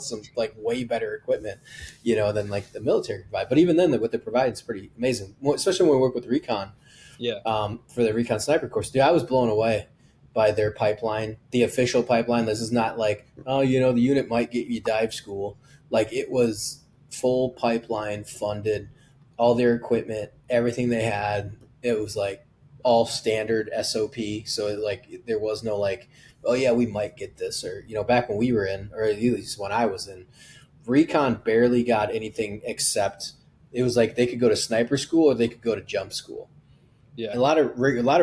some like way better equipment than like the military provide. But even then, what they provide is pretty amazing, especially when we work with recon, yeah. for the recon sniper course. Dude, I was blown away by their pipeline, the official pipeline. This is not like, oh, the unit might get you dive school. Like it was full pipeline funded, all their equipment, everything they had. It was like all standard SOP. So like there was no like, oh yeah, we might get this, or back when we were in, or at least when I was in, recon barely got anything except it was like they could go to sniper school or they could go to jump school. Yeah. A lot of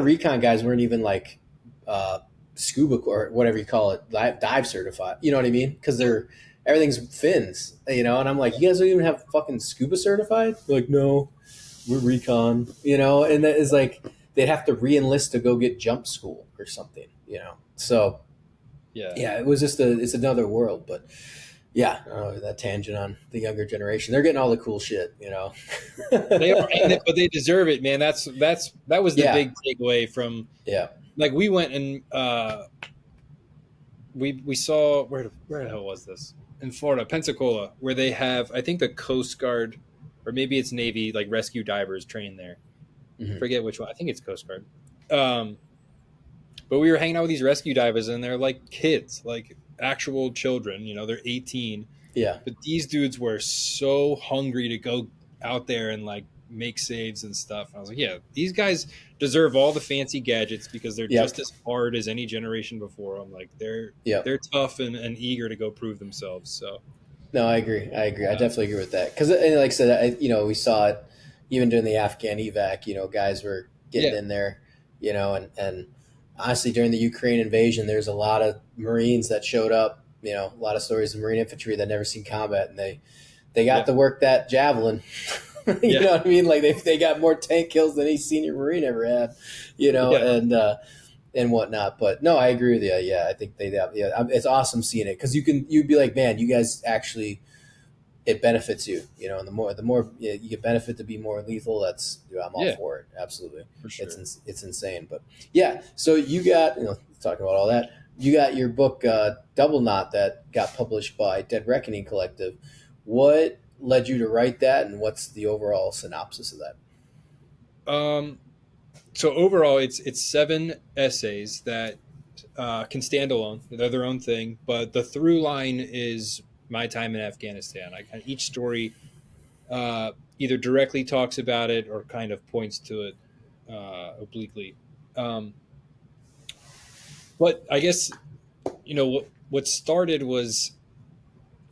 recon guys weren't even like uh, scuba or whatever you call it, dive certified. You know what I mean? Because everything's fins. And I'm like, you guys don't even have fucking scuba certified? They're like, no, we're recon. And that is like they'd have to re-enlist to go get jump school or something. So Yeah. yeah, it's another world, but. Yeah, that tangent on the younger generation. They're getting all the cool shit. They are, but they deserve it, man. That was the Yeah, big takeaway from, yeah. like, we went and we saw where the hell was this, in Florida, Pensacola, where they have, I think, the Coast Guard, or maybe it's Navy, like rescue divers trained there. Mm-hmm. Forget which one. I think it's Coast Guard. But we were hanging out with these rescue divers, and they're like kids, like actual children. They're 18. Yeah. But these dudes were so hungry to go out there and like make saves and stuff. And I was like, yeah, these guys deserve all the fancy gadgets because they're Yep. just as hard as any generation before them. Like Yep. they're tough and eager to go prove themselves. So No, I agree. I definitely agree with that. Because, like I said, we saw it even during the Afghan evac. Guys were getting yeah, in there. And honestly, during the Ukraine invasion, there's a lot of Marines that showed up. A lot of stories of Marine infantry that never seen combat, and they got yeah, to work that javelin. You yeah, know what I mean? Like they got more tank kills than any senior Marine ever had. yeah, And whatnot. But no, I agree with you. Yeah, I think it's awesome seeing it because you'd be like, man, you guys actually, it benefits you, and the more you get benefit to be more lethal. I'm all yeah, for it. Absolutely, for sure. it's insane. But yeah, so you got talking about all that. You got your book Double Knot that got published by Dead Reckoning Collective. What led you to write that, and what's the overall synopsis of that? So overall, it's 7 essays that can stand alone. They're their own thing, but the through line is my time in Afghanistan. Each story either directly talks about it or kind of points to it obliquely. But I guess what started was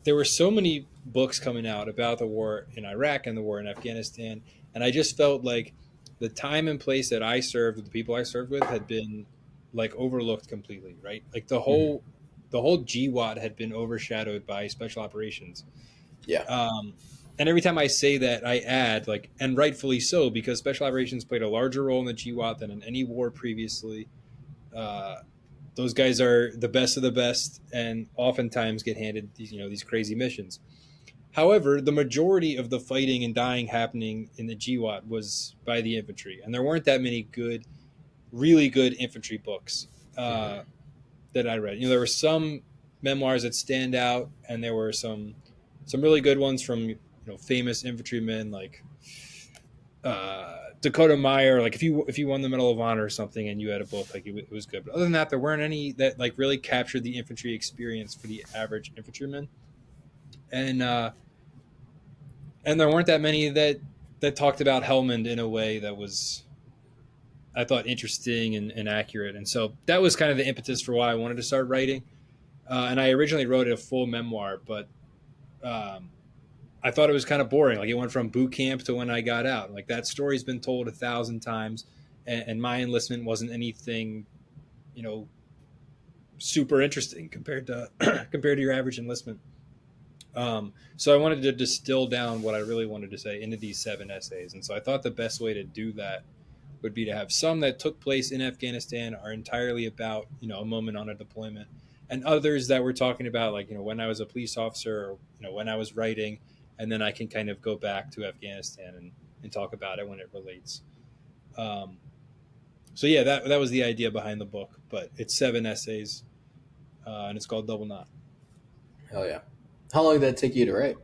there were so many books coming out about the war in Iraq and the war in Afghanistan, and I just felt like the time and place that I served with, the people I served with, had been like overlooked completely, right? Like Mm-hmm. the whole GWAT had been overshadowed by special operations. Yeah. And every time I say that, I add, like, and rightfully so, because special operations played a larger role in the GWAT than in any war previously. Uh, those guys are the best of the best, and oftentimes get handed these crazy missions. However, the majority of the fighting and dying happening in the GWAT was by the infantry, and there weren't that many really good infantry books Mm-hmm. that I read. There were some memoirs that stand out, and there were some really good ones from famous infantrymen like Dakota Meyer. Like if you won the Medal of Honor or something, and you had a book, like it was good. But other than that, there weren't any that like really captured the infantry experience for the average infantryman, and there weren't that many that talked about Helmand in a way that was, I thought, interesting and accurate. And so that was kind of the impetus for why I wanted to start writing. And I originally wrote a full memoir, but I thought it was kind of boring. Like it went from boot camp to when I got out. Like that story's been told 1,000 times, and my enlistment wasn't anything you know, super interesting compared to compared to your average enlistment. So I wanted to distill down what I really wanted to say into these 7 essays. And so I thought the best way to do that would be to have some that took place in Afghanistan, are entirely about, you know, a moment on a deployment, and others that we're talking about, like, you know, when I was a police officer, or, you know, when I was writing, and then I can kind of go back to Afghanistan and talk about it when it relates. So yeah, that was the idea behind the book, but it's 7 essays, and it's called Double Knot. Hell yeah. How long did that take you to write?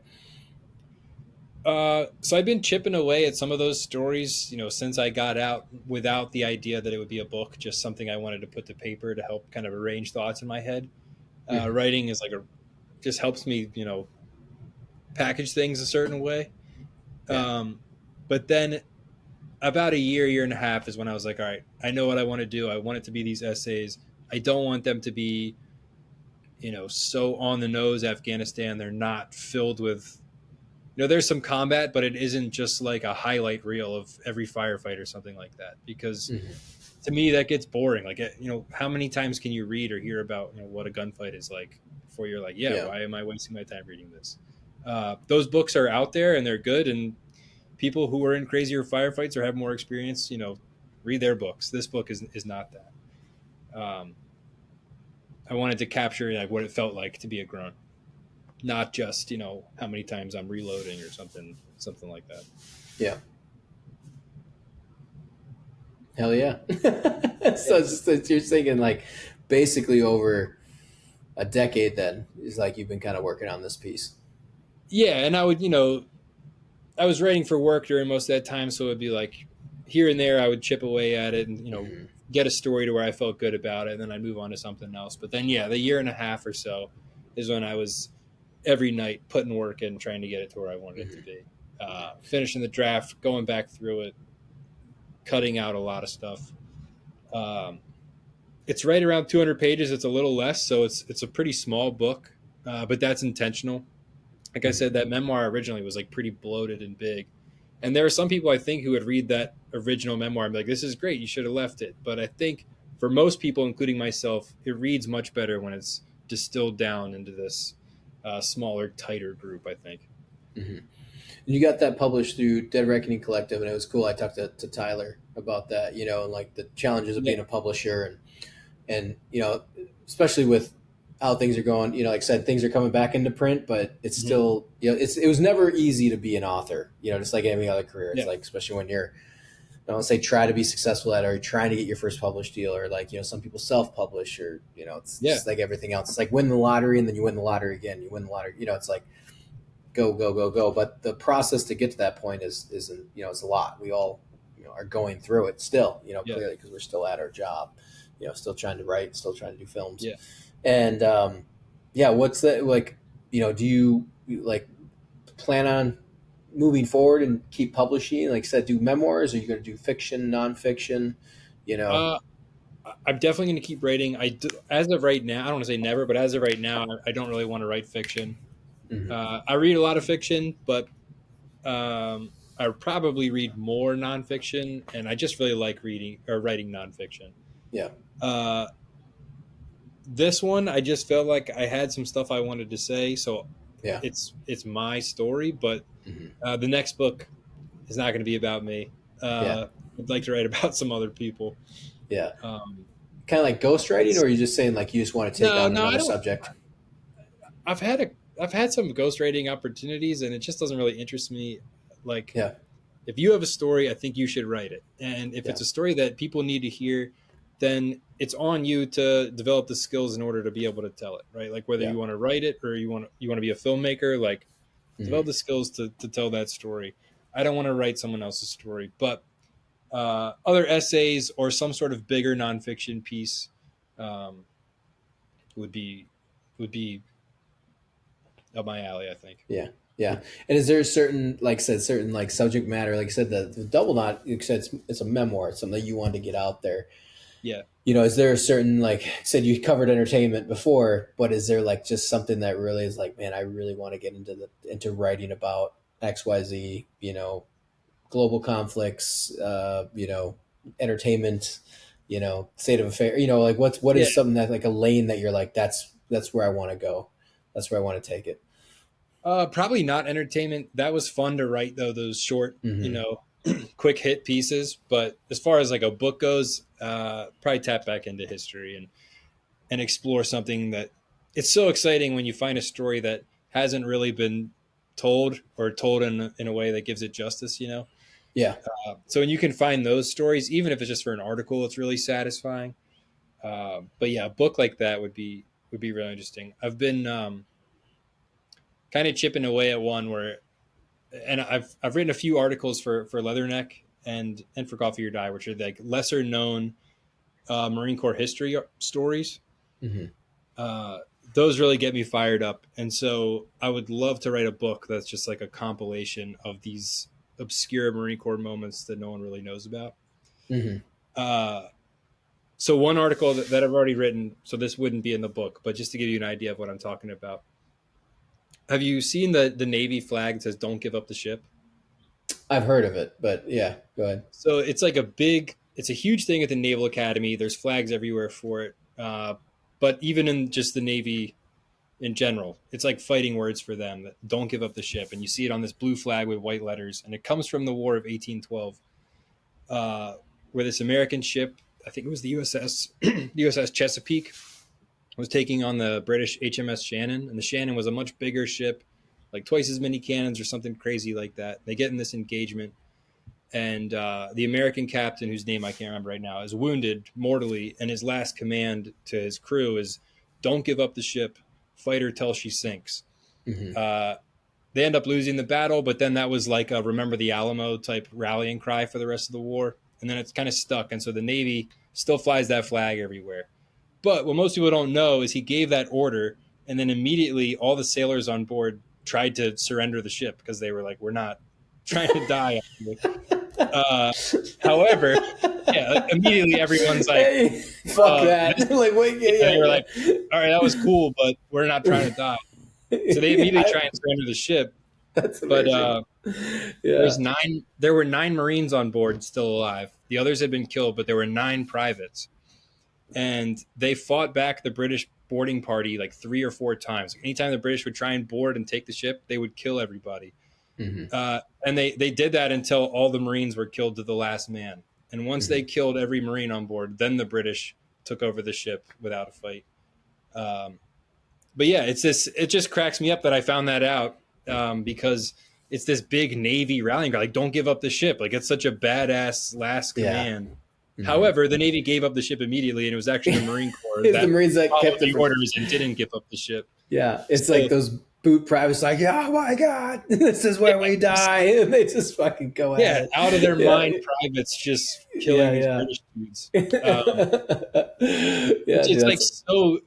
So I've been chipping away at some of those stories, you know, since I got out, without the idea that it would be a book, just something I wanted to put to paper to help kind of arrange thoughts in my head. Writing is just helps me, you know, package things a certain way. Yeah. But then about a year and a half is when I was like, all right, I know what I want to do. I want it to be these essays. I don't want them to be, you know, so on the nose Afghanistan. They're not filled with, you know, there's some combat, but it isn't just like a highlight reel of every firefight or something like that. Because to me, that gets boring. Like, you know, how many times can you read or hear about, you know, what a gunfight is like before you're like, why am I wasting my time reading this? Those books are out there and they're good. And people who are in crazier firefights or have more experience, you know, read their books. This book is not that. I wanted to capture like what it felt like to be a grunt, not just, you know, how many times I'm reloading or something like that. Yeah. Hell yeah. So you're thinking like basically over a decade then is like you've been kind of working on this piece. Yeah. And I would, you know, I was writing for work during most of that time. So it'd be like here and there, I would chip away at it and, you know, get a story to where I felt good about it. And then I'd move on to something else. But then, yeah, the year and a half or so is when I was every night putting work in, trying to get it to where I wanted it to be. Finishing the draft, going back through it, cutting out a lot of stuff. It's right around 200 pages. It's a little less, so it's a pretty small book, but that's intentional. Like I said, that memoir originally was like pretty bloated and big. And there are some people I think who would read that original memoir and be like, this is great, you should have left it. But I think for most people, including myself, it reads much better when it's distilled down into this smaller, tighter group, I think. And you got that published through Dead Reckoning Collective, and it was cool. I talked to Tyler about that, you know, and like the challenges of being a publisher and, you know, especially with how things are going, you know, like I said, things are coming back into print, but it's still, you know, it was never easy to be an author, you know, just like any other career. It's like, especially when you're, I don't say try to be successful at it, or you're trying to get your first published deal, or like, you know, some people self-publish, or, you know, it's just like everything else. It's like win the lottery and then you win the lottery again, you win the lottery, you know, it's like go. But the process to get to that point isn't, you know, it's a lot. We all, you know, are going through it still, you know, clearly, because we're still at our job, you know, still trying to write, still trying to do films. And what's that like? You know, do you like plan on moving forward and keep publishing? Like I said, do memoirs? Are you going to do fiction, nonfiction? You know, I'm definitely going to keep writing. As of right now, I don't want to say never, but as of right now, I don't really want to write fiction. I read a lot of fiction, but I probably read more nonfiction, and I just really like reading or writing nonfiction. Yeah. This one, I just felt like I had some stuff I wanted to say, so it's my story. But the next book is not going to be about me. I'd like to write about some other people. Yeah. Kind of like ghostwriting, or are you just saying like you just want to take on another subject? I've had some ghostwriting opportunities, and it just doesn't really interest me. Like, if you have a story, I think you should write it. And if it's a story that people need to hear, then it's on you to develop the skills in order to be able to tell it, right? Like whether you want to write it or you want to be a filmmaker, like develop the skills to tell that story. I don't want to write someone else's story, but other essays or some sort of bigger nonfiction piece would be up my alley, I think. Yeah. Yeah. And is there a certain, like I said, certain like subject matter, like I said, the Double Knot, you said it's a memoir, it's something that you wanted to get out there. Yeah. You know, is there a certain, like I said, you covered entertainment before, but is there like just something that really is like, man, I really want to get into writing about XYZ, you know, global conflicts, you know, entertainment, state of affair, like what Yeah. is something that like a lane that you're like, that's where I want to go. That's where I want to take it. Probably not entertainment. That was fun to write though, those short, Mm-hmm. quick hit pieces. But as far as like a book goes, probably tap back into history and explore something that it's so exciting when you find a story that hasn't really been told or told in a way that gives it justice. Yeah. So when you can find those stories, even if it's just for an article, it's really satisfying. But yeah, a book like that would be really interesting. I've been kind of chipping away at one where, and I've written a few articles for Leatherneck and for Coffee or Die, which are like lesser known Marine Corps history stories. Mm-hmm. Those really get me fired up, and so I would love to write a book that's just like a compilation of these obscure Marine Corps moments that no one really knows about. Mm-hmm. So one article that I've already written, so this wouldn't be in the book, but just to give you an idea of what I'm talking about. Have you seen the Navy flag that says "Don't give up the ship"? I've heard of it, but yeah, go ahead. So it's like it's a huge thing at the Naval Academy. There's flags everywhere for it. But even in just the Navy in general, it's like fighting words for them that don't give up the ship. And you see it on this blue flag with white letters. And it comes from the War of 1812, where this American ship, I think it was the USS Chesapeake, was taking on the British HMS Shannon. And the Shannon was a much bigger ship, like twice as many cannons or something crazy like that. They get in this engagement. And the American captain, whose name I can't remember right now, is wounded mortally, and his last command to his crew is, "Don't give up the ship, fight her till she sinks." Mm-hmm. They end up losing the battle, but then that was like a "Remember the Alamo" type rallying cry for the rest of the war, and then it's kind of stuck, and so the Navy still flies that flag everywhere. But what most people don't know is he gave that order, and then immediately all the sailors on board tried to surrender the ship because they were like, "We're not trying to die." Uh, However, yeah, like immediately everyone's like, Hey, fuck that. Like, wait, yeah. They were like, all right, that was cool, but we're not trying to die. So they immediately try and surrender the ship. That's But amazing. Yeah. there were 9 Marines on board still alive. The others had been killed, but there were 9 privates. And they fought back the British boarding party like 3 or 4 times. Anytime the British would try and board and take the ship, they would kill everybody. Mm-hmm. And they did that until all the Marines were killed to the last man. And once they killed every Marine on board, then the British took over the ship without a fight. But yeah, it just cracks me up that I found that out because it's this big Navy rallying cry. Like, don't give up the ship. Like, it's such a badass last command. Yeah. Mm-hmm. However, the Navy gave up the ship immediately, and it was actually the Marine Corps It's the Marines that kept the orders and didn't give up the ship. Yeah, it's like those boot privates, like, oh my god, this is where we die, and they just fucking go at it. Out of their mind, privates just killing these British dudes. It's like so.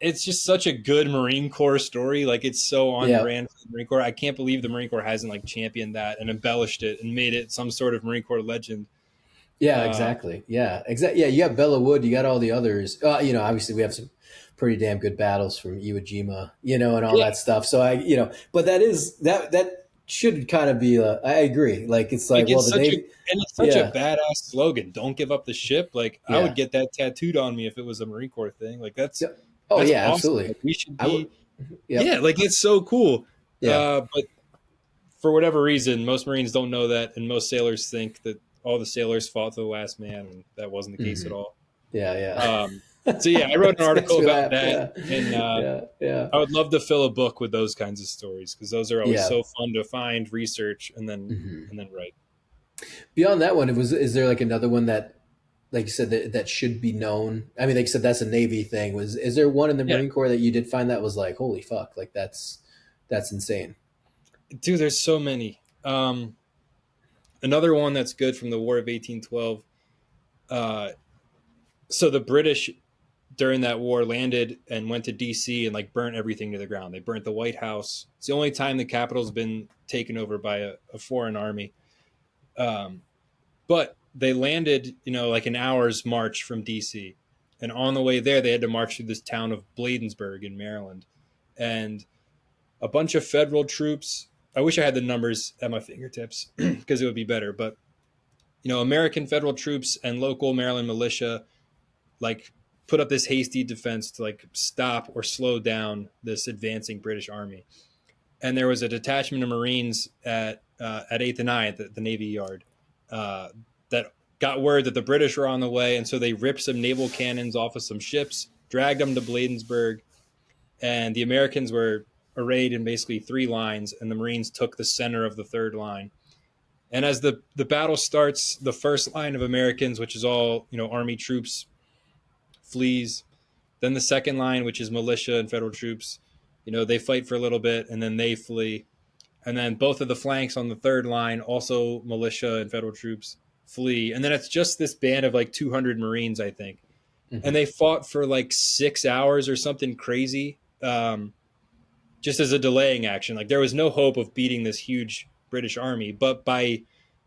It's just such a good Marine Corps story. Like, it's so on brand for the Marine Corps. I can't believe the Marine Corps hasn't like championed that and embellished it and made it some sort of Marine Corps legend. Yeah, exactly. Yeah, exactly. Yeah, you got Bella Wood. You got all the others. Obviously we have some pretty damn good battles from Iwo Jima, and all that stuff. So but that should kind of be. I agree. Like, it's like, well, the Navy, and it's such a badass slogan. Don't give up the ship. Like, I would get that tattooed on me if it was a Marine Corps thing. Like, that's. Oh, that's yeah, awesome. absolutely. Like, we should be. Like, it's so cool. Yeah. But for whatever reason, most Marines don't know that, and most sailors think that all the sailors fought to the last man, and that wasn't the case at all. Yeah. So yeah, I wrote an article about that, and I would love to fill a book with those kinds of stories because those are always so fun to find, research, and then write. Beyond that one, is there like another one that, like you said, that should be known? I mean, like you said, that's a Navy thing. Is there one in the Marine Corps that you did find that was like, holy fuck, like that's insane? Dude, there's so many. Another one that's good from the War of 1812. So the British during that war landed and went to DC and like burnt everything to the ground. They burnt the White House. It's the only time the Capitol's been taken over by a foreign army. But they landed, like an hour's march from DC. And on the way there, they had to march through this town of Bladensburg in Maryland. And a bunch of federal troops, I wish I had the numbers at my fingertips because it would be better. But American federal troops and local Maryland militia like put up this hasty defense to like stop or slow down this advancing British army. And there was a detachment of Marines at 8th and 9th at the Navy Yard that got word that the British were on the way. And so they ripped some naval cannons off of some ships, dragged them to Bladensburg. And the Americans were arrayed in basically 3 lines, and the Marines took the center of the 3rd line. And as the battle starts, the first line of Americans, which is all, Army troops, flees. Then the second line, which is militia and federal troops, they fight for a little bit and then they flee. And then both of the flanks on the 3rd line, also militia and federal troops, flee. And then it's just this band of like 200 Marines, I think. Mm-hmm. And they fought for like 6 hours or something crazy, just as a delaying action. Like there was no hope of beating this huge British army, but by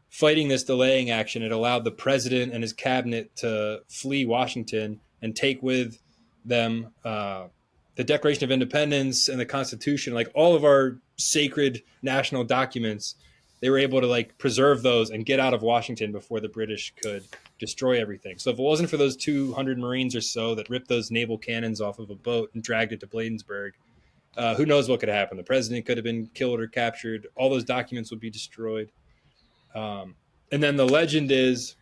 fighting this delaying action, it allowed the president and his cabinet to flee Washington and take with them the Declaration of Independence and the Constitution, like all of our sacred national documents. They were able to like preserve those and get out of Washington before the British could destroy everything. So if it wasn't for those 200 Marines or so that ripped those naval cannons off of a boat and dragged it to Bladensburg, who knows what could have happened? The president could have been killed or captured. All those documents would be destroyed. And then the legend is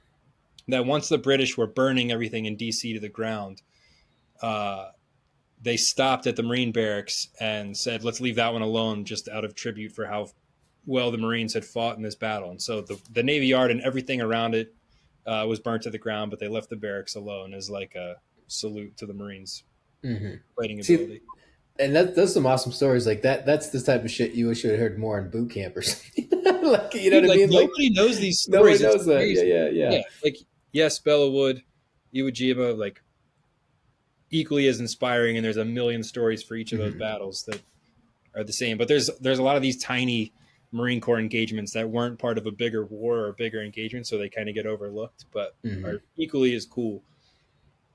that once the British were burning everything in D.C. to the ground, they stopped at the Marine barracks and said, let's leave that one alone, just out of tribute for how well the Marines had fought in this battle. And so the Navy Yard and everything around it was burnt to the ground, but they left the barracks alone as like a salute to the Marines' fighting ability. And that's some awesome stories like that. That's the type of shit you wish you had heard more in boot camp or something. Like, you know what I mean? Nobody knows these stories. Nobody knows that. Yeah. Like, yes, Bella Wood, Iwo Jima, like equally as inspiring. And there's a million stories for each of those battles that are the same. But there's a lot of these tiny Marine Corps engagements that weren't part of a bigger war or a bigger engagement, so they kind of get overlooked, but are equally as cool.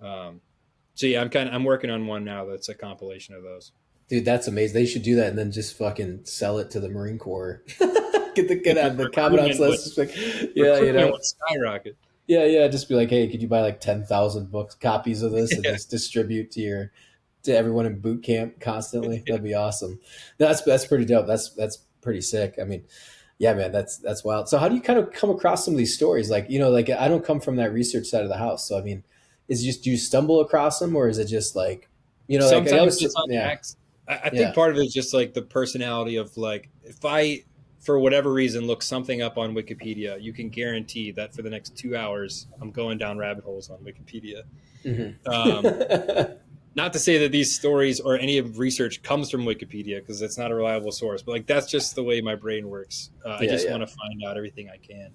So yeah, I'm working on one now that's a compilation of those. Dude, that's amazing. They should do that and then just fucking sell it to the Marine Corps. get on the commandant's list. Like, skyrocket. Yeah. Just be like, hey, could you buy like 10,000 copies of this and just distribute to everyone in boot camp constantly? That'd be awesome. That's pretty dope. That's pretty sick. I mean, yeah, man, that's wild. So how do you kind of come across some of these stories? Like, like I don't come from that research side of the house. So, I mean, is it just, do you stumble across them, or is it just like, sometimes it's on acts. I think part of it is just like the personality of like, if I, for whatever reason, look something up on Wikipedia, you can guarantee that for the next 2 hours, I'm going down rabbit holes on Wikipedia. Not to say that these stories or any of research comes from Wikipedia, because it's not a reliable source, but like that's just the way my brain works. I just want to find out everything I can.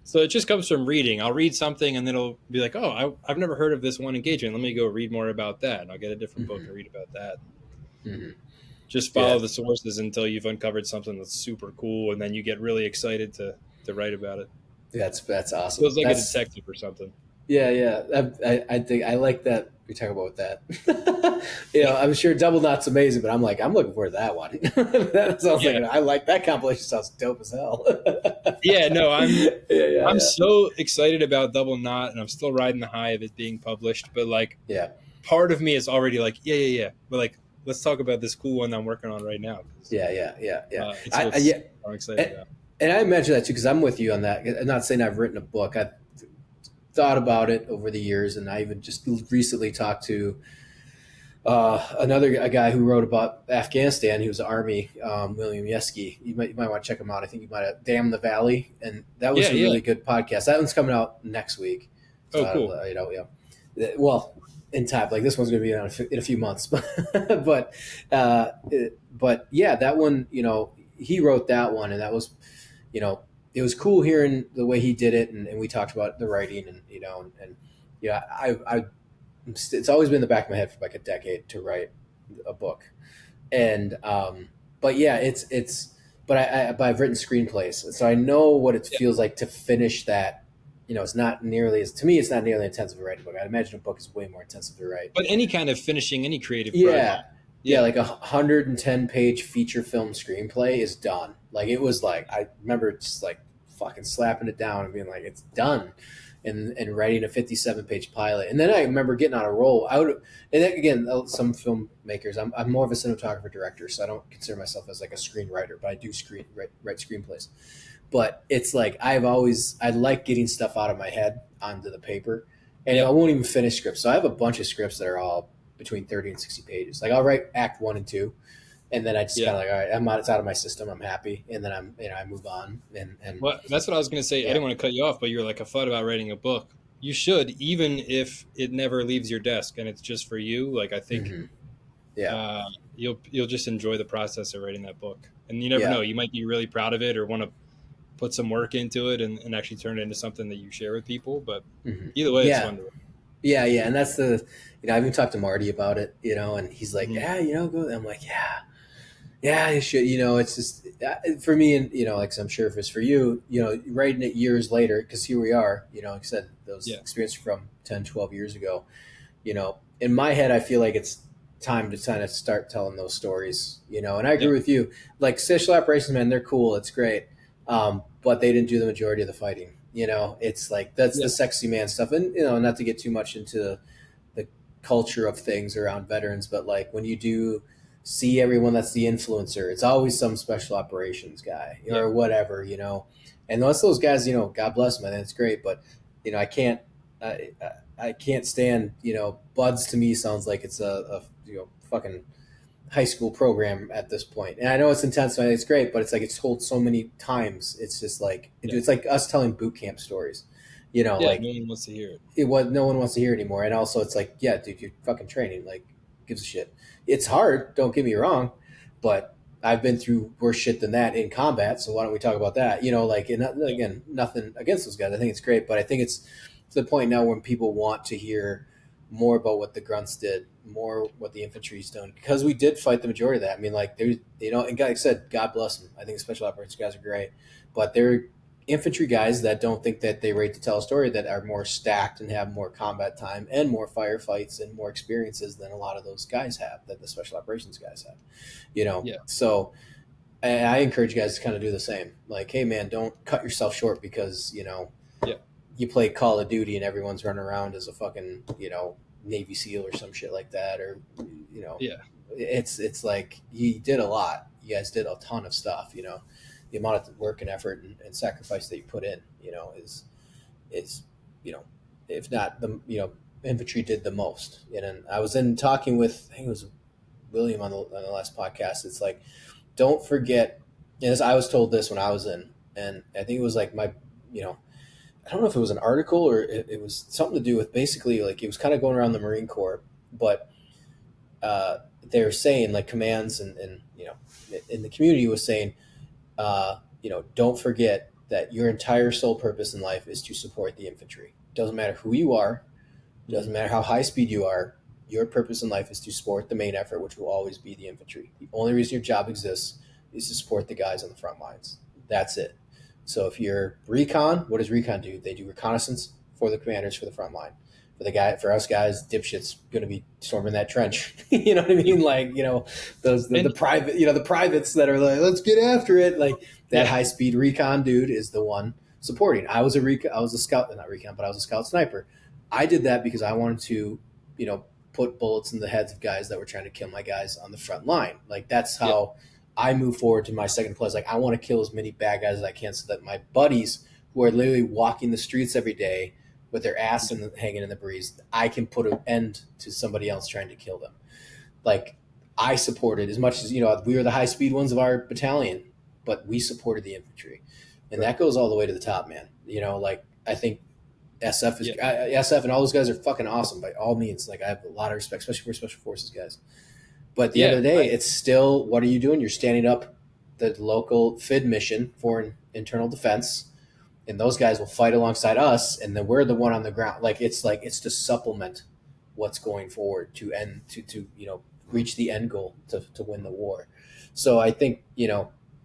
So it just comes from reading. I'll read something and then it'll be like, oh, I've never heard of this one engagement. Let me go read more about that. And I'll get a different book and read about that. Just follow the sources until you've uncovered something that's super cool, and then you get really excited to write about it. That's awesome. Feels like a detective or something. Yeah. I think I like that we talk about that. I'm sure Double Knot's amazing, but I'm looking forward to that one. That sounds like I like that compilation. Sounds dope as hell. I'm so excited about Double Knot, and I'm still riding the high of it being published. But part of me is already like, but like, let's talk about this cool one I'm working on right now. I'm excited about. And I imagine that too, because I'm with you on that. I'm not saying I've written a book. I've thought about it over the years, and I even just recently talked to a guy who wrote about Afghanistan. He was an Army, William Yeski. You might want to check him out. I think you might have Damn the Valley, and that was a really good podcast. That one's coming out next week. So cool. Well, in time, like this one's going to be out in a few months, but yeah, that one, he wrote that one, and that was, it was cool hearing the way he did it, and we talked about the writing, and it's always been in the back of my head for like a decade to write a book, and but I've written screenplays, so I know what it feels like to finish that. It's not nearly as intensive to write a book. I'd imagine a book is way more intensive to write. But any kind of finishing any creative project. Yeah, like a 110-page feature film screenplay is done. Like it was like, I remember just like fucking slapping it down and being like, it's done. And writing a 57-page pilot. And then I remember getting on a roll. And then, again, some filmmakers, I'm more of a cinematographer director, so I don't consider myself as like a screenwriter, but I do write screenplays. But it's like I like getting stuff out of my head onto the paper, and I won't even finish scripts. So I have a bunch of scripts that are all between 30 and 60 pages. Like I'll write act 1 and 2, and then I just kind of like, all right, it's out of my system. I'm happy, and then I move on. And well, that's what I was going to say. I didn't want to cut you off, but you were like, I thought about writing a book. You should, even if it never leaves your desk and it's just for you. Like I think, you'll just enjoy the process of writing that book, and you never know. You might be really proud of it or want to put some work into it and actually turn it into something that you share with people. But either way, it's fun to write. Yeah, and that's I even talked to Marty about it, and he's like, go. I'm like, yeah, you should. It's just for me, and like I'm sure if it's for you, writing it years later, because here we are, like I said, those experiences from 10, 12 years ago. In my head, I feel like it's time to kind of start telling those stories. And I agree with you. Like special operations, man, they're cool. It's great, but they didn't do the majority of the fighting. It's like that's the sexy man stuff, and not to get too much into the culture of things around veterans, but like when you do see everyone that's the influencer, it's always some special operations guy or whatever, and unless those guys, God bless them, I think it's great, but I can't stand, Buds to me sounds like it's a fucking high school program at this point. And I know it's intense and it's great, but it's like it's told so many times. It's just like it's like us telling boot camp stories. Like no one wants to hear it. No one wants to hear it anymore. And also it's like, yeah, dude, you're fucking training. Like, gives a shit. It's hard, don't get me wrong, but I've been through worse shit than that in combat. So why don't we talk about that? And again, nothing against those guys. I think it's great, but I think it's to the point now when people want to hear more about what the grunts did, more what the infantry's done, because we did fight the majority of that. I mean, like there's, and like I said, God bless them. I think the special operations guys are great, but they're infantry guys that don't think that they rate to tell a story, that are more stacked and have more combat time and more firefights and more experiences than a lot of those guys have, that the special operations guys have. So and I encourage you guys to kind of do the same. Like, hey man, don't cut yourself short because you play Call of Duty and everyone's running around as a fucking Navy SEAL or some shit like that, or it's like you did a lot. You guys did a ton of stuff. The amount of work and effort and sacrifice that you put in, is if not the infantry did the most. And I was talking with, I think it was William on the last podcast. It's like, don't forget. And I was told this when I was in, and I think it was like my I don't know if it was an article or it was something to do with basically like it was kind of going around the Marine Corps, but they're saying like commands and in the community was saying, don't forget that your entire sole purpose in life is to support the infantry. Doesn't matter who you are, doesn't matter how high speed you are. Your purpose in life is to support the main effort, which will always be the infantry. The only reason your job exists is to support the guys on the front lines. That's it. So if you're recon, what does recon do? They do reconnaissance for the commanders for the front line. For us guys, dipshits going to be storming that trench. You know what I mean? Like, the private, the privates that are like, let's get after it. Like that high speed recon dude is the one supporting. I was a scout, not recon, but I was a scout sniper. I did that because I wanted to, put bullets in the heads of guys that were trying to kill my guys on the front line. Like that's how I move forward to my second place. Like I want to kill as many bad guys as I can so that my buddies who are literally walking the streets every day with their ass hanging in the breeze, I can put an end to somebody else trying to kill them. Like I supported as much as, we were the high speed ones of our battalion, but we supported the infantry. And that goes all the way to the top, man. Like I think SF is SF and all those guys are fucking awesome by all means. Like I have a lot of respect, especially for special forces guys. But at the end of the day, it's still, what are you doing? You're standing up the local FID mission, foreign internal defense, and those guys will fight alongside us, and then we're the one on the ground. Like it's to supplement what's going forward to reach the end goal to win the war. So I think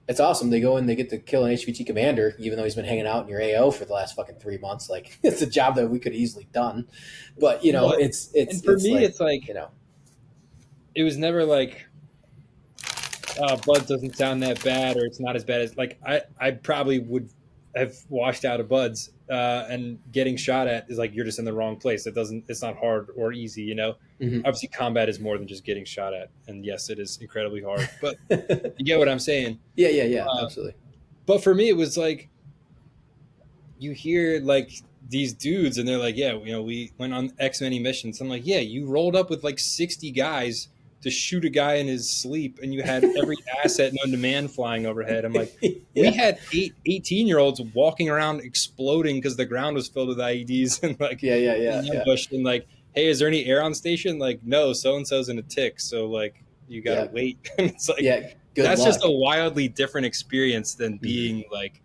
it's awesome. They go in, they get to kill an HVT commander, even though he's been hanging out in your AO for the last fucking 3 months. Like it's a job that we could have easily done, but it's and for me, it's like it was never like, Blood doesn't sound that bad, or it's not as bad as like I probably would have washed out of buds, and getting shot at is like you're just in the wrong place. It's not hard or easy, you know. Mm-hmm. Obviously, combat is more than just getting shot at, and yes, it is incredibly hard. But you get what I'm saying. Yeah, absolutely. But for me, it was like you hear like these dudes, and they're like, "Yeah, you know, we went on X many missions." I'm like, "Yeah, you rolled up with like 60 guys to shoot a guy in his sleep, and you had every asset known to man flying overhead." I'm like, we had 18-year-olds walking around exploding because the ground was filled with IEDs and like ambushed, and like, hey, is there any air on station? Like, no, so and so's in a tick, so like you gotta wait. It's like that's luck. Just a wildly different experience than being like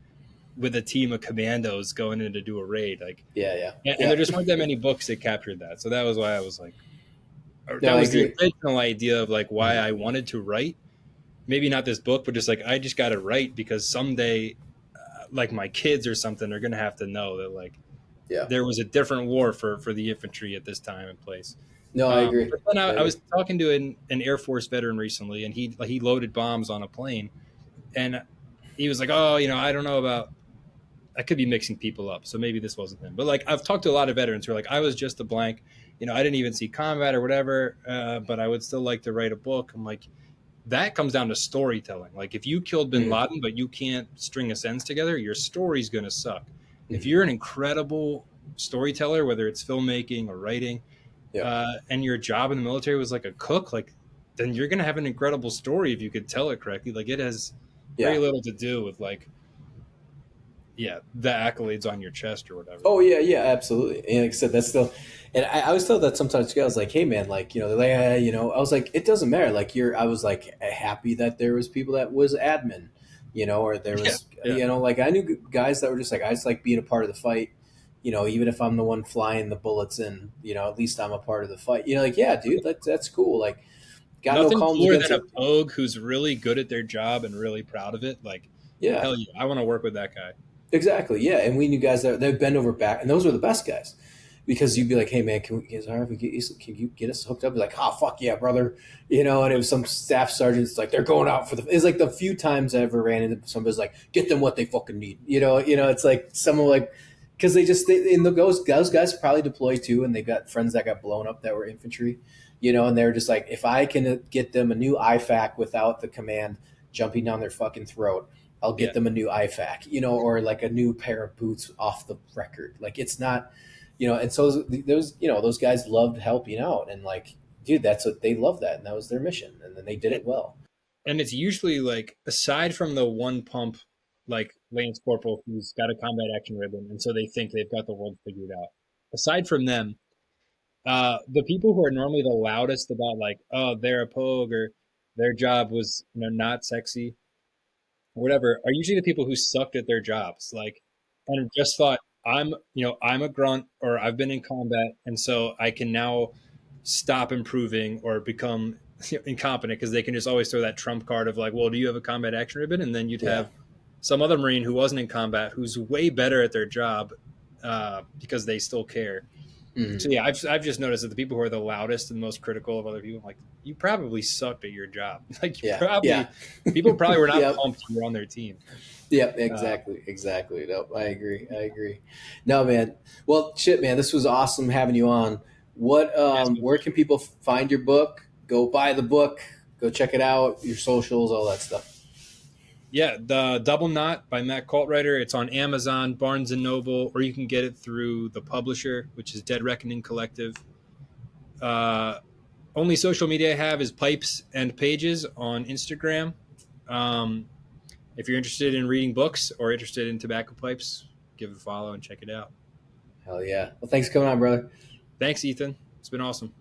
with a team of commandos going in to do a raid. Like, and there just weren't that many books that captured that, so that was why I was like. That was the original idea of like why I wanted to write. Maybe not this book, but just like I just got to write because someday, like my kids or something, are going to have to know that like there was a different war for the infantry at this time and place. No, I agree. But then I was talking to an Air Force veteran recently, and he loaded bombs on a plane, and he was like, "Oh, you know, I don't know about." I could be mixing people up, so maybe this wasn't him. But like I've talked to a lot of veterans who are like, I was just a blank. You know, I didn't even see combat or whatever, but I would still like to write a book. I'm like, that comes down to storytelling. Like if you killed bin Laden, but you can't string a sentence together, your story's going to suck. If you're an incredible storyteller, whether it's filmmaking or writing, and your job in the military was like a cook, like then you're going to have an incredible story if you could tell it correctly. Like it has very little to do with like, the accolades on your chest or whatever. Oh yeah, absolutely. And like I said, that's still, and I always tell that sometimes too. I was like, hey man, like, you know, they're like, you know, I was like, it doesn't matter. Like I was like happy that there was people that was admin, you know, or there was, you know, like I knew guys that were just like, I just like being a part of the fight, you know, even if I'm the one flying the bullets in, you know, at least I'm a part of the fight. You know, like, yeah, dude, that's cool. Like, got nothing no cooler than a pogue who's really good at their job and really proud of it. Like, hell yeah, I want to work with that guy. Exactly, yeah. And we knew guys that they'd bend over back, and those were the best guys. Because you'd be like, hey, man, can you get us hooked up? Be like, oh, fuck yeah, brother. You know, and it was some staff sergeants, like, they're going out for it's like the few times I ever ran into somebody's like, get them what they fucking need. You know, it's like someone like, because those guys probably deployed too, and they got friends that got blown up that were infantry, you know, and they're just like, if I can get them a new IFAC without the command jumping down their fucking throat, I'll get them a new IFAC, you know, or like a new pair of boots off the record. Like it's not, you know, and so those, you know, those guys loved helping out, and like, dude, that's what they love that. And that was their mission. And then they did it well. And it's usually like, aside from the one pump, like Lance Corporal who's got a combat action ribbon, and so they think they've got the world figured out. Aside from them, the people who are normally the loudest about like, oh, they're a pogue or their job was, you know, not sexy, or whatever, are usually the people who sucked at their jobs, like, and just thought, I'm a grunt, or I've been in combat, and so I can now stop improving or become incompetent, because they can just always throw that trump card of like, well, do you have a combat action ribbon? And then you'd have some other Marine who wasn't in combat who's way better at their job because they still care. Mm-hmm. So yeah, I've just noticed that the people who are the loudest and most critical of other people, like, you probably sucked at your job. Like people probably were not pumped you were on their team. Yep, exactly. No, I agree. No, man. Well, shit, man, this was awesome having you on. What, where can people find your book? Go buy the book. Go check it out. Your socials, all that stuff. Yeah, the Double Knot by Mac Caltrider. It's on Amazon, Barnes & Noble, or you can get it through the publisher, which is Dead Reckoning Collective. Only social media I have is Pipes and Pages on Instagram. If you're interested in reading books or interested in tobacco pipes, give it a follow and check it out. Hell yeah. Well, thanks for coming on, brother. Thanks, Ethan. It's been awesome.